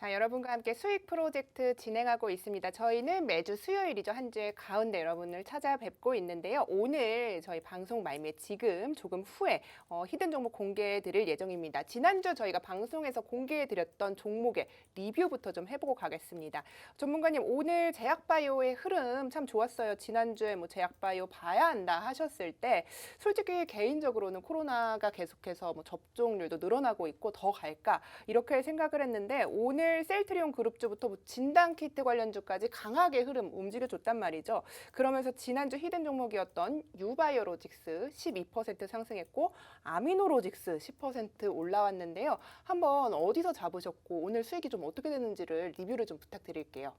자, 여러분과 함께 수익 프로젝트 진행하고 있습니다. 저희는 매주 수요일이죠. 한 주의 가운데 여러분을 찾아뵙고 있는데요. 오늘 저희 방송 말미에 지금 조금 후에 히든 종목 공개해 드릴 예정입니다. 지난주 저희가 방송에서 공개해 드렸던 종목의 리뷰부터 좀 해보고 가겠습니다. 전문가님, 오늘 제약바이오의 흐름 참 좋았어요. 지난주에 뭐 제약바이오 봐야 한다 하셨을 때 솔직히 개인적으로는 코로나가 계속해서 뭐 접종률도 늘어나고 있고 더 갈까 이렇게 생각을 했는데 오늘 셀트리온 그룹주부터 뭐 진단키트 관련주까지 강하게 흐름 움직여줬단 말이죠. 그러면서 지난주 히든 종목이었던 유바이오로직스 12% 상승했고 아미노로직스 10% 올라왔는데요. 한번 어디서 잡으셨고 오늘 수익이 좀 어떻게 되는지를 리뷰를 좀 부탁드릴게요.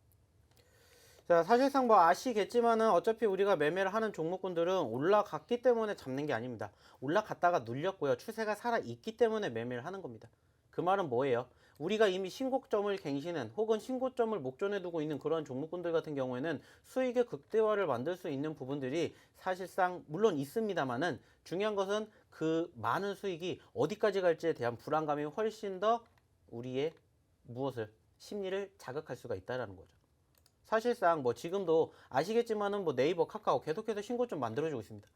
자, 사실상 뭐 아시겠지만은 어차피 우리가 매매를 하는 종목군들은 올라갔기 때문에 잡는 게 아닙니다. 올라갔다가 눌렸고요. 추세가 살아있기 때문에 매매를 하는 겁니다. 그 말은 뭐예요? 우리가 이미 신고점을 갱신한 혹은 신고점을 목전에 두고 있는 그런 종목군들 같은 경우에는 수익의 극대화를 만들 수 있는 부분들이 사실상 물론 있습니다만은 중요한 것은 그 많은 수익이 어디까지 갈지에 대한 불안감이 훨씬 더 우리의 무엇을 심리를 자극할 수가 있다라는 거죠. 사실상 뭐 지금도 아시겠지만은 뭐 네이버, 카카오 계속해서 신고점 만들어주고 있습니다.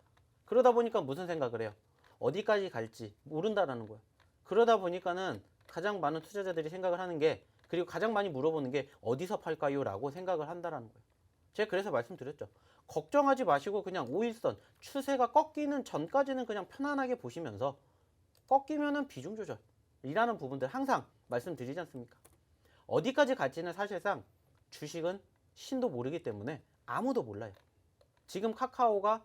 그러다 보니까 무슨 생각을 해요? 어디까지 갈지 모른다라는 거예요. 그러다 보니까는 가장 많은 투자자들이 생각을 하는 게 그리고 가장 많이 물어보는 게 어디서 팔까요? 라고 생각을 한다라는 거예요. 제가 그래서 말씀드렸죠. 걱정하지 마시고 그냥 5일선 추세가 꺾이는 전까지는 그냥 편안하게 보시면서 꺾이면은 비중 조절이라는 부분들 항상 말씀드리지 않습니까? 어디까지 갈지는 사실상 주식은 신도 모르기 때문에 아무도 몰라요. 지금 카카오가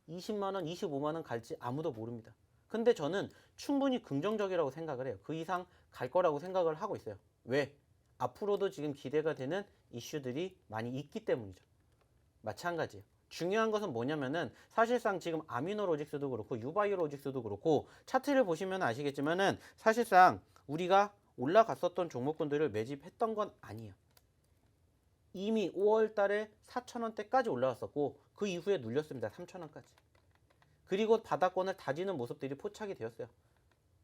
20만원, 25만원 갈지 아무도 모릅니다. 근데 저는 충분히 긍정적이라고 생각을 해요. 그 이상 갈 거라고 생각을 하고 있어요. 왜? 앞으로도 지금 기대가 되는 이슈들이 많이 있기 때문이죠. 마찬가지예요. 중요한 것은 뭐냐면은 사실상 지금 아미노로직스도 그렇고 유바이오로직스도 그렇고 차트를 보시면 아시겠지만은 사실상 우리가 올라갔었던 종목군들을 매집했던 건 아니에요. 이미 5월 달에 4,000원대까지 올라왔었고 그 이후에 눌렸습니다. 3,000원까지. 그리고 바닥권을 다지는 모습들이 포착이 되었어요.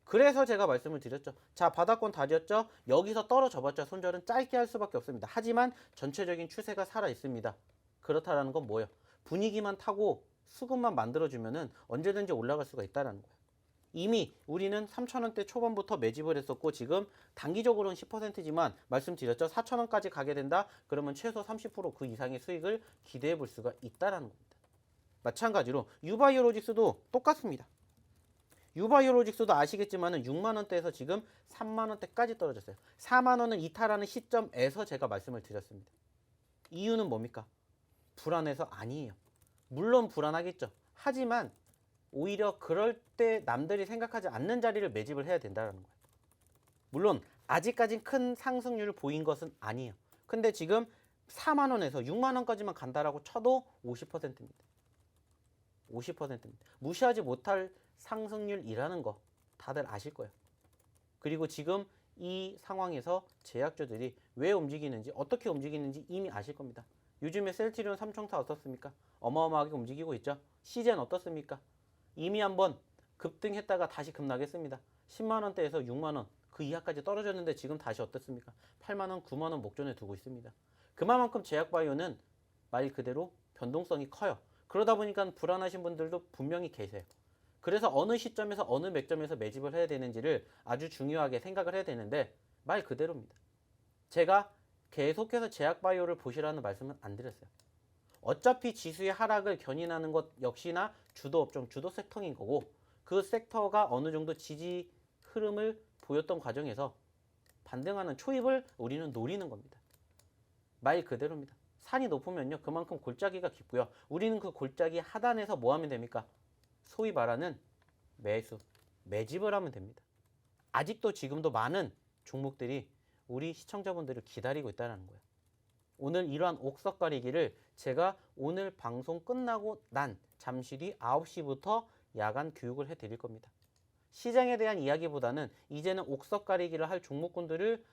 그래서 제가 말씀을 드렸죠. 자, 바닥권 다졌죠? 여기서 떨어져봤자 손절은 짧게 할 수밖에 없습니다. 하지만 전체적인 추세가 살아 있습니다. 그렇다라는 건 뭐예요? 분위기만 타고 수급만 만들어주면은 언제든지 올라갈 수가 있다는 거예요. 이미 우리는 3,000원대 초반부터 매집을 했었고 지금 단기적으로는 10%지만 말씀드렸죠. 4,000원까지 가게 된다? 그러면 최소 30%그 이상의 수익을 기대해 볼 수가 있다는 겁니다. 마찬가지로 유바이오로직스도 똑같습니다. 유바이오로직스도 아시겠지만은 6만원대에서 지금 3만원대까지 떨어졌어요. 4만원을 이탈하는 시점에서 제가 말씀을 드렸습니다. 이유는 뭡니까? 불안해서 아니에요. 물론 불안하겠죠. 하지만 오히려 그럴 때 남들이 생각하지 않는 자리를 매집을 해야 된다는 거예요. 물론 아직까진 큰 상승률을 보인 것은 아니에요. 근데 지금 4만원에서 6만원까지만 간다라고 쳐도 50%입니다. 50%입니다. 무시하지 못할 상승률이라는 거 다들 아실 거예요. 그리고 지금 이 상황에서 제약주들이 왜 움직이는지 어떻게 움직이는지 이미 아실 겁니다. 요즘에 셀트리온 삼총사 어떻습니까? 어마어마하게 움직이고 있죠. 시젠 어떻습니까? 이미 한번 급등했다가 다시 급락했습니다. 10만원대에서 6만원 그 이하까지 떨어졌는데 지금 다시 어떻습니까? 8만원, 9만원 목전에 두고 있습니다. 그만큼 제약바이오는 말 그대로 변동성이 커요. 그러다 보니까 불안하신 분들도 분명히 계세요. 그래서 어느 시점에서 어느 맥점에서 매집을 해야 되는지를 아주 중요하게 생각을 해야 되는데 말 그대로입니다. 제가 계속해서 제약바이오를 보시라는 말씀은 안 드렸어요. 어차피 지수의 하락을 견인하는 것 역시나 주도 업종, 주도 섹터인 거고 그 섹터가 어느 정도 지지 흐름을 보였던 과정에서 반등하는 초입을 우리는 노리는 겁니다. 말 그대로입니다. 산이 높으면요 그만큼 골짜기가 깊고요. 우리는 그 골짜기 하단에서 뭐 하면 됩니까? 소위 말하는 매수, 매집을 하면 됩니다. 아직도 지금도 많은 종목들이 우리 시청자분들을 기다리고 있다는 거예요. 오늘 이러한 옥석 가리기를 제가 오늘 방송 끝나고 난 잠시 뒤 9시부터 야간 교육을 해드릴 겁니다. 시장에 대한 이야기보다는 이제는 옥석 가리기를 할 종목군들을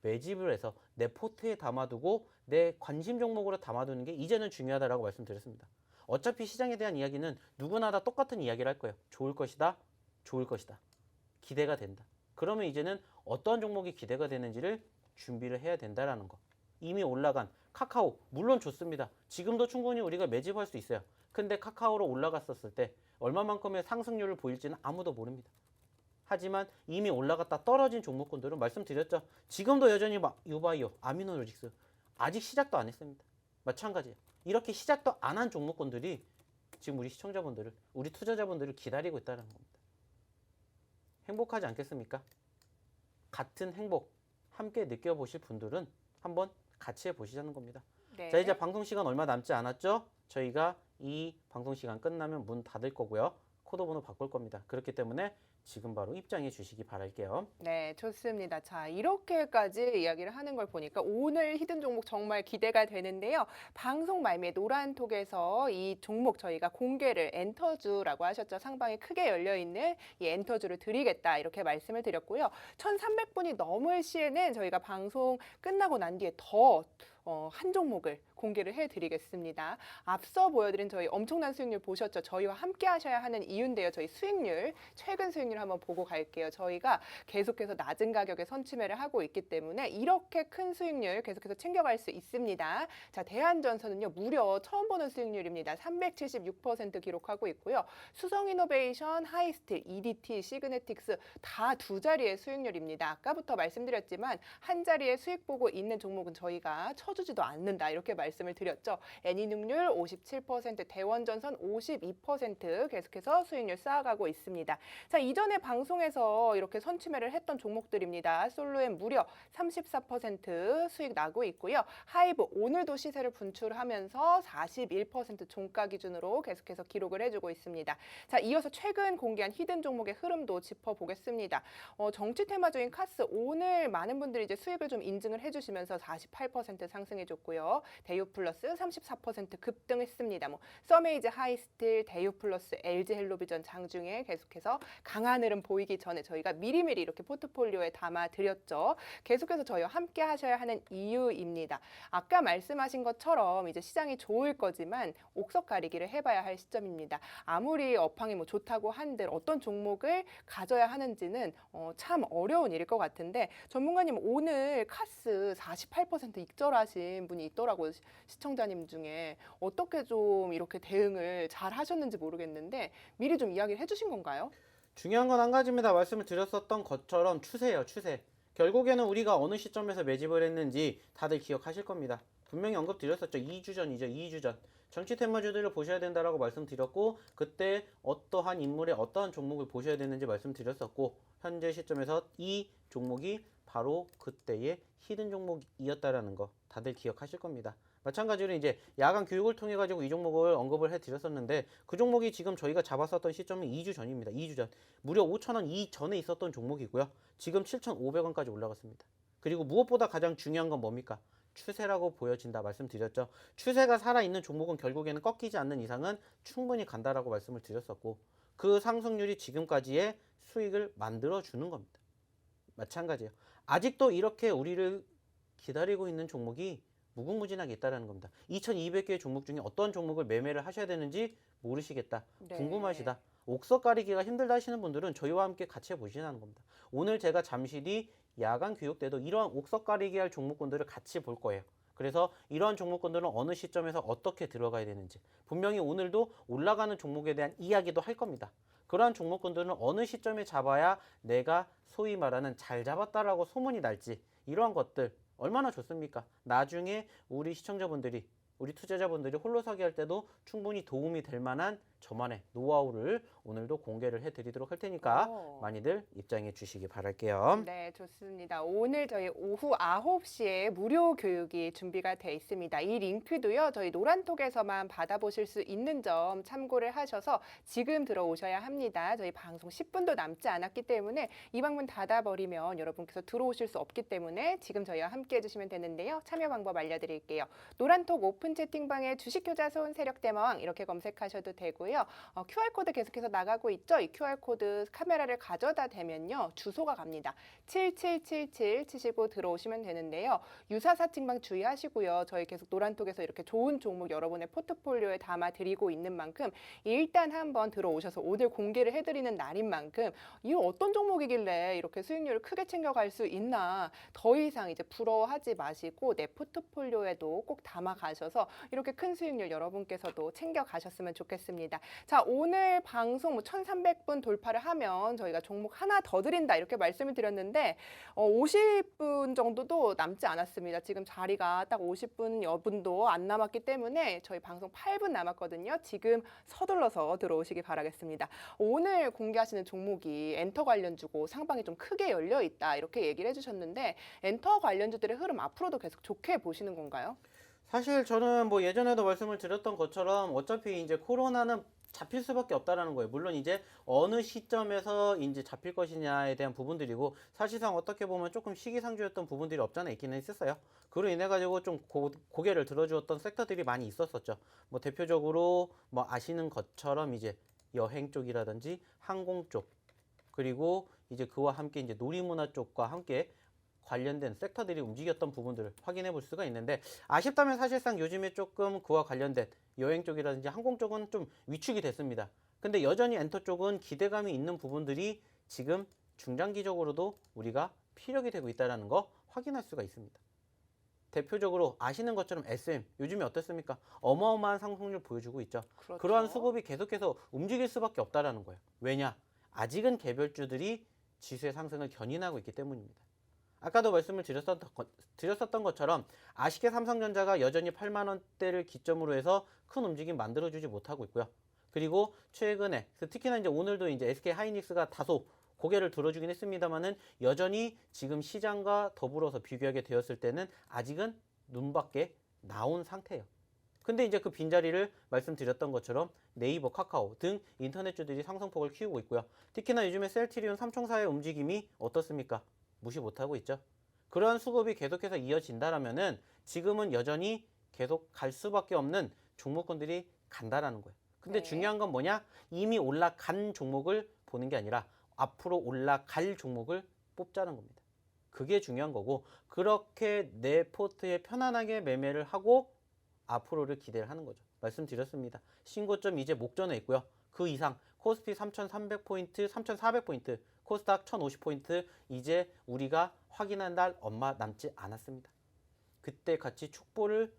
매집을 해서 내 포트에 담아두고 내 관심 종목으로 담아두는 게 이제는 중요하다라고 말씀드렸습니다. 어차피 시장에 대한 이야기는 누구나 다 똑같은 이야기를 할 거예요. 좋을 것이다, 좋을 것이다. 기대가 된다. 그러면 이제는 어떠한 종목이 기대가 되는지를 준비를 해야 된다라는 거. 이미 올라간 카카오 물론 좋습니다. 지금도 충분히 우리가 매집할 수 있어요. 근데 카카오로 올라갔었을 때 얼마만큼의 상승률을 보일지는 아무도 모릅니다. 하지만 이미 올라갔다 떨어진 종목군들은 말씀드렸죠. 지금도 여전히 유바이오, 아미노로직스 아직 시작도 안 했습니다. 마찬가지예요. 이렇게 시작도 안 한 종목군들이 지금 우리 시청자분들을, 우리 투자자분들을 기다리고 있다는 겁니다. 행복하지 않겠습니까? 같은 행복 함께 느껴보실 분들은 한번 같이 해보시자는 겁니다. 네. 자, 이제 방송 시간 얼마 남지 않았죠? 저희가 이 방송 시간 끝나면 문 닫을 거고요. 코드 번호 바꿀 겁니다. 그렇기 때문에 지금 바로 입장해 주시기 바랄게요. 네, 좋습니다. 자, 이렇게까지 이야기를 하는 걸 보니까 오늘 히든 종목 정말 기대가 되는데요. 방송 말미에 노란톡에서 이 종목 저희가 공개를 엔터주라고 하셨죠. 상방이 크게 열려있는 이 엔터주를 드리겠다 이렇게 말씀을 드렸고요. 1,300분이 넘을 시에는 저희가 방송 끝나고 난 뒤에 더 한 종목을 공개를 해드리겠습니다. 앞서 보여드린 저희 엄청난 수익률 보셨죠? 저희와 함께 하셔야 하는 이유인데요. 저희 수익률, 최근 수익률 한번 보고 갈게요. 저희가 계속해서 낮은 가격에 선취매를 하고 있기 때문에 이렇게 큰 수익률 계속해서 챙겨갈 수 있습니다. 자, 대한전선은요. 무려 처음 보는 수익률입니다. 376% 기록하고 있고요. 수성이노베이션, 하이스틸, EDT, 시그네틱스 다 두 자리의 수익률입니다. 아까부터 말씀드렸지만 한 자리의 수익 보고 있는 종목은 저희가 쳐주지도 않는다. 이렇게 말씀을 드렸죠. 애니능률 57%, 대원전선 52% 계속해서 수익률 쌓아가고 있습니다. 자, 이전에 방송에서 이렇게 선취매를 했던 종목들입니다. 솔로엔 무려 34% 수익 나고 있고요. 하이브 오늘도 시세를 분출하면서 41% 종가 기준으로 계속해서 기록을 해주고 있습니다. 자, 이어서 최근 공개한 히든 종목의 흐름도 짚어보겠습니다. 정치 테마주인 카스 오늘 많은 분들이 이제 수익을 좀 인증을 해주시면서 48% 상승 상승해줬고요. 대유 플러스 34% 급등했습니다. 뭐 서메이즈, 하이스틸, 대유 플러스, LG 헬로비전 장중에 계속해서 강한 흐름 보이기 전에 저희가 미리미리 이렇게 포트폴리오에 담아드렸죠. 계속해서 저희와 함께 하셔야 하는 이유입니다. 아까 말씀하신 것처럼 이제 시장이 좋을 거지만 옥석 가리기를 해봐야 할 시점입니다. 아무리 업황이 뭐 좋다고 한들 어떤 종목을 가져야 하는지는 참 어려운 일일 것 같은데 전문가님 오늘 카스 48% 익절하신 분이 있더라고요. 시청자님 중에 어떻게 좀 이렇게 대응을 잘 하셨는지 모르겠는데 미리 좀 이야기를 해주신 건가요? 중요한 건 한 가지입니다. 말씀을 드렸었던 것처럼 추세예요, 추세. 결국에는 우리가 어느 시점에서 매집을 했는지 다들 기억하실 겁니다. 분명히 언급드렸었죠. 2주 전이죠, 2주 전. 정치 테마주들을 보셔야 된다라고 말씀드렸고, 그때 어떠한 인물의 어떠한 종목을 보셔야 되는지 말씀드렸었고, 현재 시점에서 이 종목이 바로 그때의 히든 종목이었다라는 거 다들 기억하실 겁니다. 마찬가지로 이제 야간 교육을 통해 가지고 이 종목을 언급을 해드렸었는데 그 종목이 지금 저희가 잡았었던 시점은 2주 전입니다. 2주 전. 무려 5,000원 이전에 있었던 종목이고요. 지금 7,500원까지 올라갔습니다. 그리고 무엇보다 가장 중요한 건 뭡니까? 추세라고 보여진다 말씀드렸죠. 추세가 살아있는 종목은 결국에는 꺾이지 않는 이상은 충분히 간다라고 말씀을 드렸었고 그 상승률이 지금까지의 수익을 만들어주는 겁니다. 마찬가지예요. 아직도 이렇게 우리를 기다리고 있는 종목이 무궁무진하게 있다는 겁니다. 2200개의 종목 중에 어떤 종목을 매매를 하셔야 되는지 모르시겠다. 네. 궁금하시다. 옥석 가리기가 힘들다 하시는 분들은 저희와 함께 같이 해보시라는 겁니다. 오늘 제가 잠시 뒤 야간 교육 때도 이러한 옥석 가리기 할 종목군들을 같이 볼 거예요. 그래서 이러한 종목군들은 어느 시점에서 어떻게 들어가야 되는지 분명히 오늘도 올라가는 종목에 대한 이야기도 할 겁니다. 그러한 종목군들은 어느 시점에 잡아야 내가 소위 말하는 잘 잡았다라고 소문이 날지 이러한 것들 얼마나 좋습니까? 나중에 우리 시청자분들이 우리 투자자분들이 홀로서기 할 때도 충분히 도움이 될 만한 저만의 노하우를 오늘도 공개를 해드리도록 할 테니까 많이들 입장해 주시기 바랄게요. 네, 좋습니다. 오늘 저희 오후 9시에 무료 교육이 준비가 돼 있습니다. 이 링크도요, 저희 노란톡에서만 받아보실 수 있는 점 참고를 하셔서 지금 들어오셔야 합니다. 저희 방송 10분도 남지 않았기 때문에 이 방문 닫아버리면 여러분께서 들어오실 수 없기 때문에 지금 저희와 함께 해주시면 되는데요. 참여 방법 알려드릴게요. 노란톡 오픈 채팅방에 주식효자손 세력대마왕 이렇게 검색하셔도 되고요. QR코드 계속해서 나가고 있죠. 이 QR코드 카메라를 가져다 대면요. 주소가 갑니다. 7777 치시고 들어오시면 되는데요. 유사사 팀방 주의하시고요. 저희 계속 노란톡에서 이렇게 좋은 종목 여러분의 포트폴리오에 담아드리고 있는 만큼 일단 한번 들어오셔서 오늘 공개를 해드리는 날인 만큼 이 어떤 종목이길래 이렇게 수익률을 크게 챙겨갈 수 있나 더 이상 이제 부러워하지 마시고 내 포트폴리오에도 꼭 담아가셔서 이렇게 큰 수익률 여러분께서도 챙겨가셨으면 좋겠습니다. 자, 오늘 방송 1300분 돌파를 하면 저희가 종목 하나 더 드린다 이렇게 말씀을 드렸는데 50분 정도도 남지 않았습니다. 지금 자리가 딱 50분 여분도 안 남았기 때문에 저희 방송 8분 남았거든요. 지금 서둘러서 들어오시기 바라겠습니다. 오늘 공개하시는 종목이 엔터 관련주고 상방이 좀 크게 열려 있다 이렇게 얘기를 해주셨는데 엔터 관련주들의 흐름 앞으로도 계속 좋게 보시는 건가요? 사실 저는 뭐 예전에도 말씀을 드렸던 것처럼 어차피 이제 코로나는 잡힐 수밖에 없다라는 거예요. 물론 이제 어느 시점에서 이제 잡힐 것이냐에 대한 부분들이고 사실상 어떻게 보면 조금 시기상조였던 부분들이 없잖아 있기는 있었어요. 그로 인해 가지고 좀 고개를 들어주었던 섹터들이 많이 있었었죠. 뭐 대표적으로 뭐 아시는 것처럼 이제 여행 쪽이라든지 항공 쪽 그리고 이제 그와 함께 이제 놀이문화 쪽과 함께 관련된 섹터들이 움직였던 부분들을 확인해 볼 수가 있는데 아쉽다면 사실상 요즘에 조금 그와 관련된 여행 쪽이라든지 항공 쪽은 좀 위축이 됐습니다. 근데 여전히 엔터 쪽은 기대감이 있는 부분들이 지금 중장기적으로도 우리가 피력이 되고 있다는 거 확인할 수가 있습니다. 대표적으로 아시는 것처럼 SM 요즘에 어떻습니까? 어마어마한 상승률 보여주고 있죠. 그렇죠. 그러한 수급이 계속해서 움직일 수밖에 없다는 거예요. 왜냐? 아직은 개별주들이 지수의 상승을 견인하고 있기 때문입니다. 아까도 말씀을 드렸었던 것처럼 아쉽게 삼성전자가 여전히 8만 원대를 기점으로 해서 큰 움직임 만들어주지 못하고 있고요. 그리고 최근에 특히나 이제 오늘도 이제 SK 하이닉스가 다소 고개를 들어주긴 했습니다만은 여전히 지금 시장과 더불어서 비교하게 되었을 때는 아직은 눈밖에 나온 상태예요. 근데 이제 그 빈자리를 말씀드렸던 것처럼 네이버, 카카오 등 인터넷주들이 상승폭을 키우고 있고요. 특히나 요즘에 셀트리온 삼총사의 움직임이 어떻습니까? 무시 못하고 있죠. 그러한 수급이 계속해서 이어진다라면은 지금은 여전히 계속 갈 수밖에 없는 종목군들이 간다라는 거예요. 근데 네. 중요한 건 뭐냐? 이미 올라간 종목을 보는 게 아니라 앞으로 올라갈 종목을 뽑자는 겁니다. 그게 중요한 거고, 그렇게 내 포트에 편안하게 매매를 하고 앞으로를 기대를 하는 거죠. 말씀드렸습니다. 신고점 이제 목전에 있고요. 그 이상 코스피 3,300포인트, 3,400포인트, 코스닥 1,050포인트 이제 우리가 확인한 날 얼마 남지 않았습니다. 그때 같이 축보를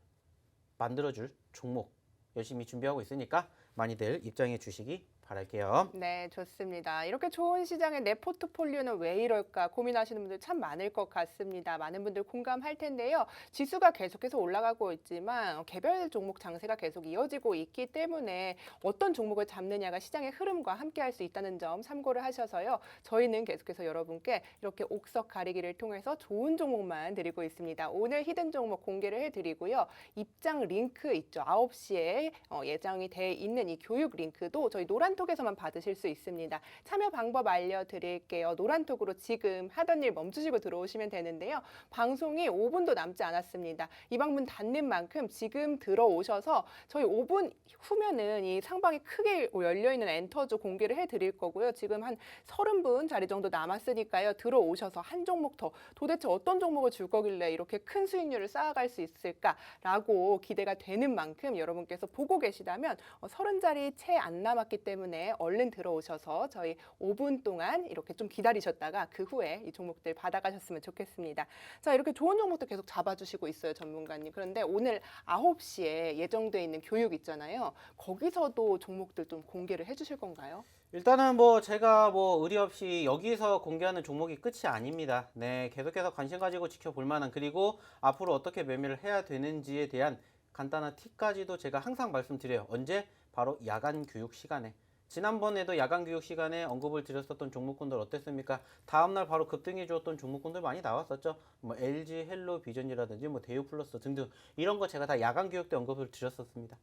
만들어줄 종목 열심히 준비하고 있으니까 많이들 입장해 주시기 바랄게요. 네, 좋습니다. 이렇게 좋은 시장에 내 포트폴리오는 왜 이럴까 고민하시는 분들 참 많을 것 같습니다. 많은 분들 공감할 텐데요. 지수가 계속해서 올라가고 있지만 개별 종목 장세가 계속 이어지고 있기 때문에 어떤 종목을 잡느냐가 시장의 흐름과 함께 할 수 있다는 점 참고를 하셔서요. 저희는 계속해서 여러분께 이렇게 옥석 가리기를 통해서 좋은 종목만 드리고 있습니다. 오늘 히든 종목 공개를 해드리고요. 입장 링크 있죠. 9시에 예정이 돼 있는 이 교육 링크도 저희 노란톡에서만 받으실 수 있습니다. 참여 방법 알려드릴게요. 노란톡으로 지금 하던 일 멈추시고 들어오시면 되는데요. 방송이 5분도 남지 않았습니다. 이 방문 닫는 만큼 지금 들어오셔서 저희 5분 후면은 이 상방이 크게 열려있는 엔터주 공개를 해드릴 거고요. 지금 한 30분 자리 정도 남았으니까요. 들어오셔서 한 종목 더 도대체 어떤 종목을 줄 거길래 이렇게 큰 수익률을 쌓아갈 수 있을까라고 기대가 되는 만큼 여러분께서 보고 계시다면 30자리 채 안 남았기 때문에 얼른 들어오셔서 저희 5분 동안 이렇게 좀 기다리셨다가 그 후에 이 종목들 받아가셨으면 좋겠습니다. 자, 이렇게 좋은 종목도 계속 잡아주시고 있어요, 전문가님. 그런데 오늘 9시에 예정돼 있는 교육 있잖아요. 거기서도 종목들 좀 공개를 해주실 건가요? 일단은 뭐 제가 뭐 의리 없이 여기서 공개하는 종목이 끝이 아닙니다. 네, 계속해서 관심 가지고 지켜볼 만한, 그리고 앞으로 어떻게 매매를 해야 되는지에 대한 간단한 팁까지도 제가 항상 말씀드려요. 언제? 바로 야간 교육 시간에. 지난번에도 야간 교육 시간에 언급을 드렸었던 종목군들 어땠습니까? 다음날 바로 급등해 주었던 종목군들 많이 나왔었죠. 뭐 LG 헬로 비전이라든지 뭐 대우 플러스 등등 이런 거 제가 다 야간 교육 때 언급을 드렸었습니다.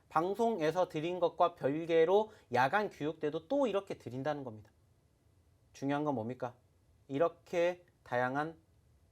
방송에서 드린 것과 별개로 야간 교육 때도 또 이렇게 드린다는 겁니다. 중요한 건 뭡니까? 이렇게 다양한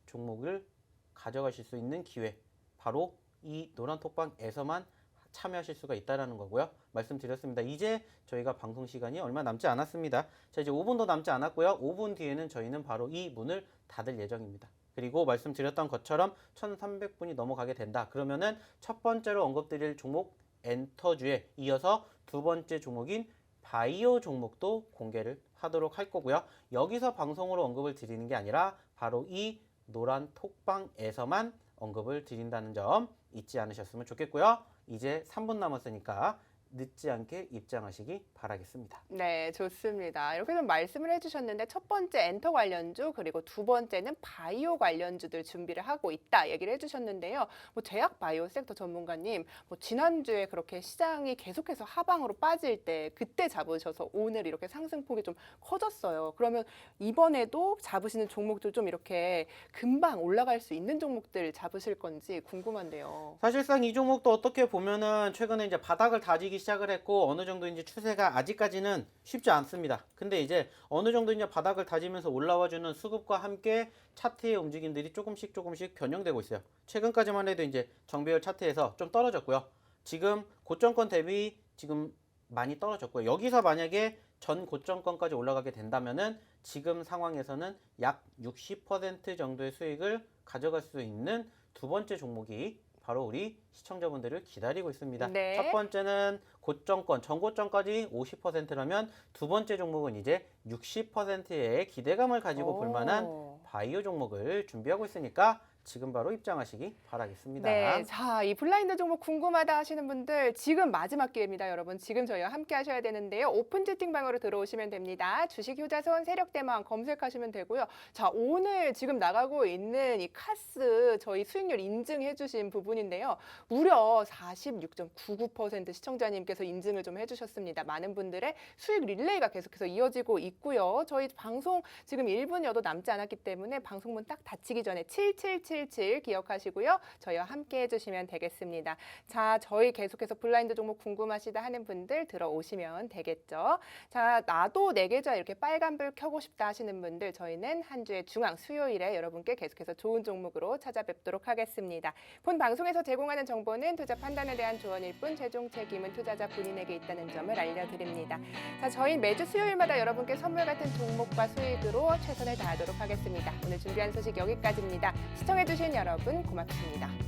종목을 가져가실 수 있는 기회, 바로 이 노란톡방에서만 참여하실 수가 있다는 거고요. 말씀드렸습니다. 이제 저희가 방송 시간이 얼마 남지 않았습니다. 자, 이제 5분도 남지 않았고요. 5분 뒤에는 저희는 바로 이 문을 닫을 예정입니다. 그리고 말씀드렸던 것처럼 1,300분이 넘어가게 된다. 그러면은 첫 번째로 언급드릴 종목 엔터주에 이어서 두 번째 종목인 바이오 종목도 공개를 하도록 할 거고요. 여기서 방송으로 언급을 드리는 게 아니라 바로 이 노란 톡방에서만 언급을 드린다는 점 잊지 않으셨으면 좋겠고요. 이제 3분 남았으니까 늦지 않게 입장하시기 바라겠습니다. 네, 좋습니다. 이렇게 좀 말씀을 해주셨는데 첫 번째 엔터 관련주 그리고 두 번째는 바이오 관련주들 준비를 하고 있다 얘기를 해주셨는데요. 뭐 제약 바이오 섹터 전문가님, 뭐 지난주에 그렇게 시장이 계속해서 하방으로 빠질 때 그때 잡으셔서 오늘 이렇게 상승폭이 좀 커졌어요. 그러면 이번에도 잡으시는 종목들 좀 이렇게 금방 올라갈 수 있는 종목들 잡으실 건지 궁금한데요. 사실상 이 종목도 어떻게 보면은 최근에 이제 바닥을 다지기 시작을 했고 어느 정도 이제 추세가 아직까지는 쉽지 않습니다. 근데 이제 어느 정도 이제 바닥을 다지면서 올라와주는 수급과 함께 차트의 움직임들이 조금씩 변형되고 있어요. 최근까지만 해도 이제 정배열 차트에서 좀 떨어졌고요. 지금 고점권 대비 지금 많이 떨어졌고요. 여기서 만약에 전 고점권까지 올라가게 된다면은 지금 상황에서는 약 60% 정도의 수익을 가져갈 수 있는 두 번째 종목이 바로 우리 시청자분들을 기다리고 있습니다. 네. 첫 번째는 고점권, 전고점까지 50%라면 두 번째 종목은 이제 60%의 기대감을 가지고 볼 만한 바이오 종목을 준비하고 있으니까 지금 바로 입장하시기 바라겠습니다. 네, 자, 이 블라인드 종목 궁금하다 하시는 분들 지금 마지막 기회입니다, 여러분. 지금 저희와 함께 하셔야 되는데요. 오픈 채팅방으로 들어오시면 됩니다. 주식 효자손 세력대망 검색하시면 되고요. 자, 오늘 지금 나가고 있는 이 카스 저희 수익률 인증해 주신 부분인데요. 무려 46.99% 시청자님께서 인증을 좀 해주셨습니다. 많은 분들의 수익 릴레이가 계속해서 이어지고 있고요. 저희 방송 지금 1분여도 남지 않았기 때문에 방송문 딱 닫히기 전에 777 3777 기억하시고요. 저희와 함께 해주시면 되겠습니다. 자, 저희 계속해서 블라인드 종목 궁금하시다 하는 분들 들어오시면 되겠죠. 자, 나도 내 계좌 이렇게 빨간불 켜고 싶다 하시는 분들 저희는 한 주의 중앙 수요일에 여러분께 계속해서 좋은 종목으로 찾아뵙도록 하겠습니다. 본 방송에서 제공하는 정보는 투자 판단에 대한 조언일 뿐 최종 책임은 투자자 본인에게 있다는 점을 알려드립니다. 자, 저희 매주 수요일마다 여러분께 선물 같은 종목과 수익으로 최선을 다하도록 하겠습니다. 오늘 준비한 소식 여기까지입니다. 시청해주신 여러분 고맙습니다.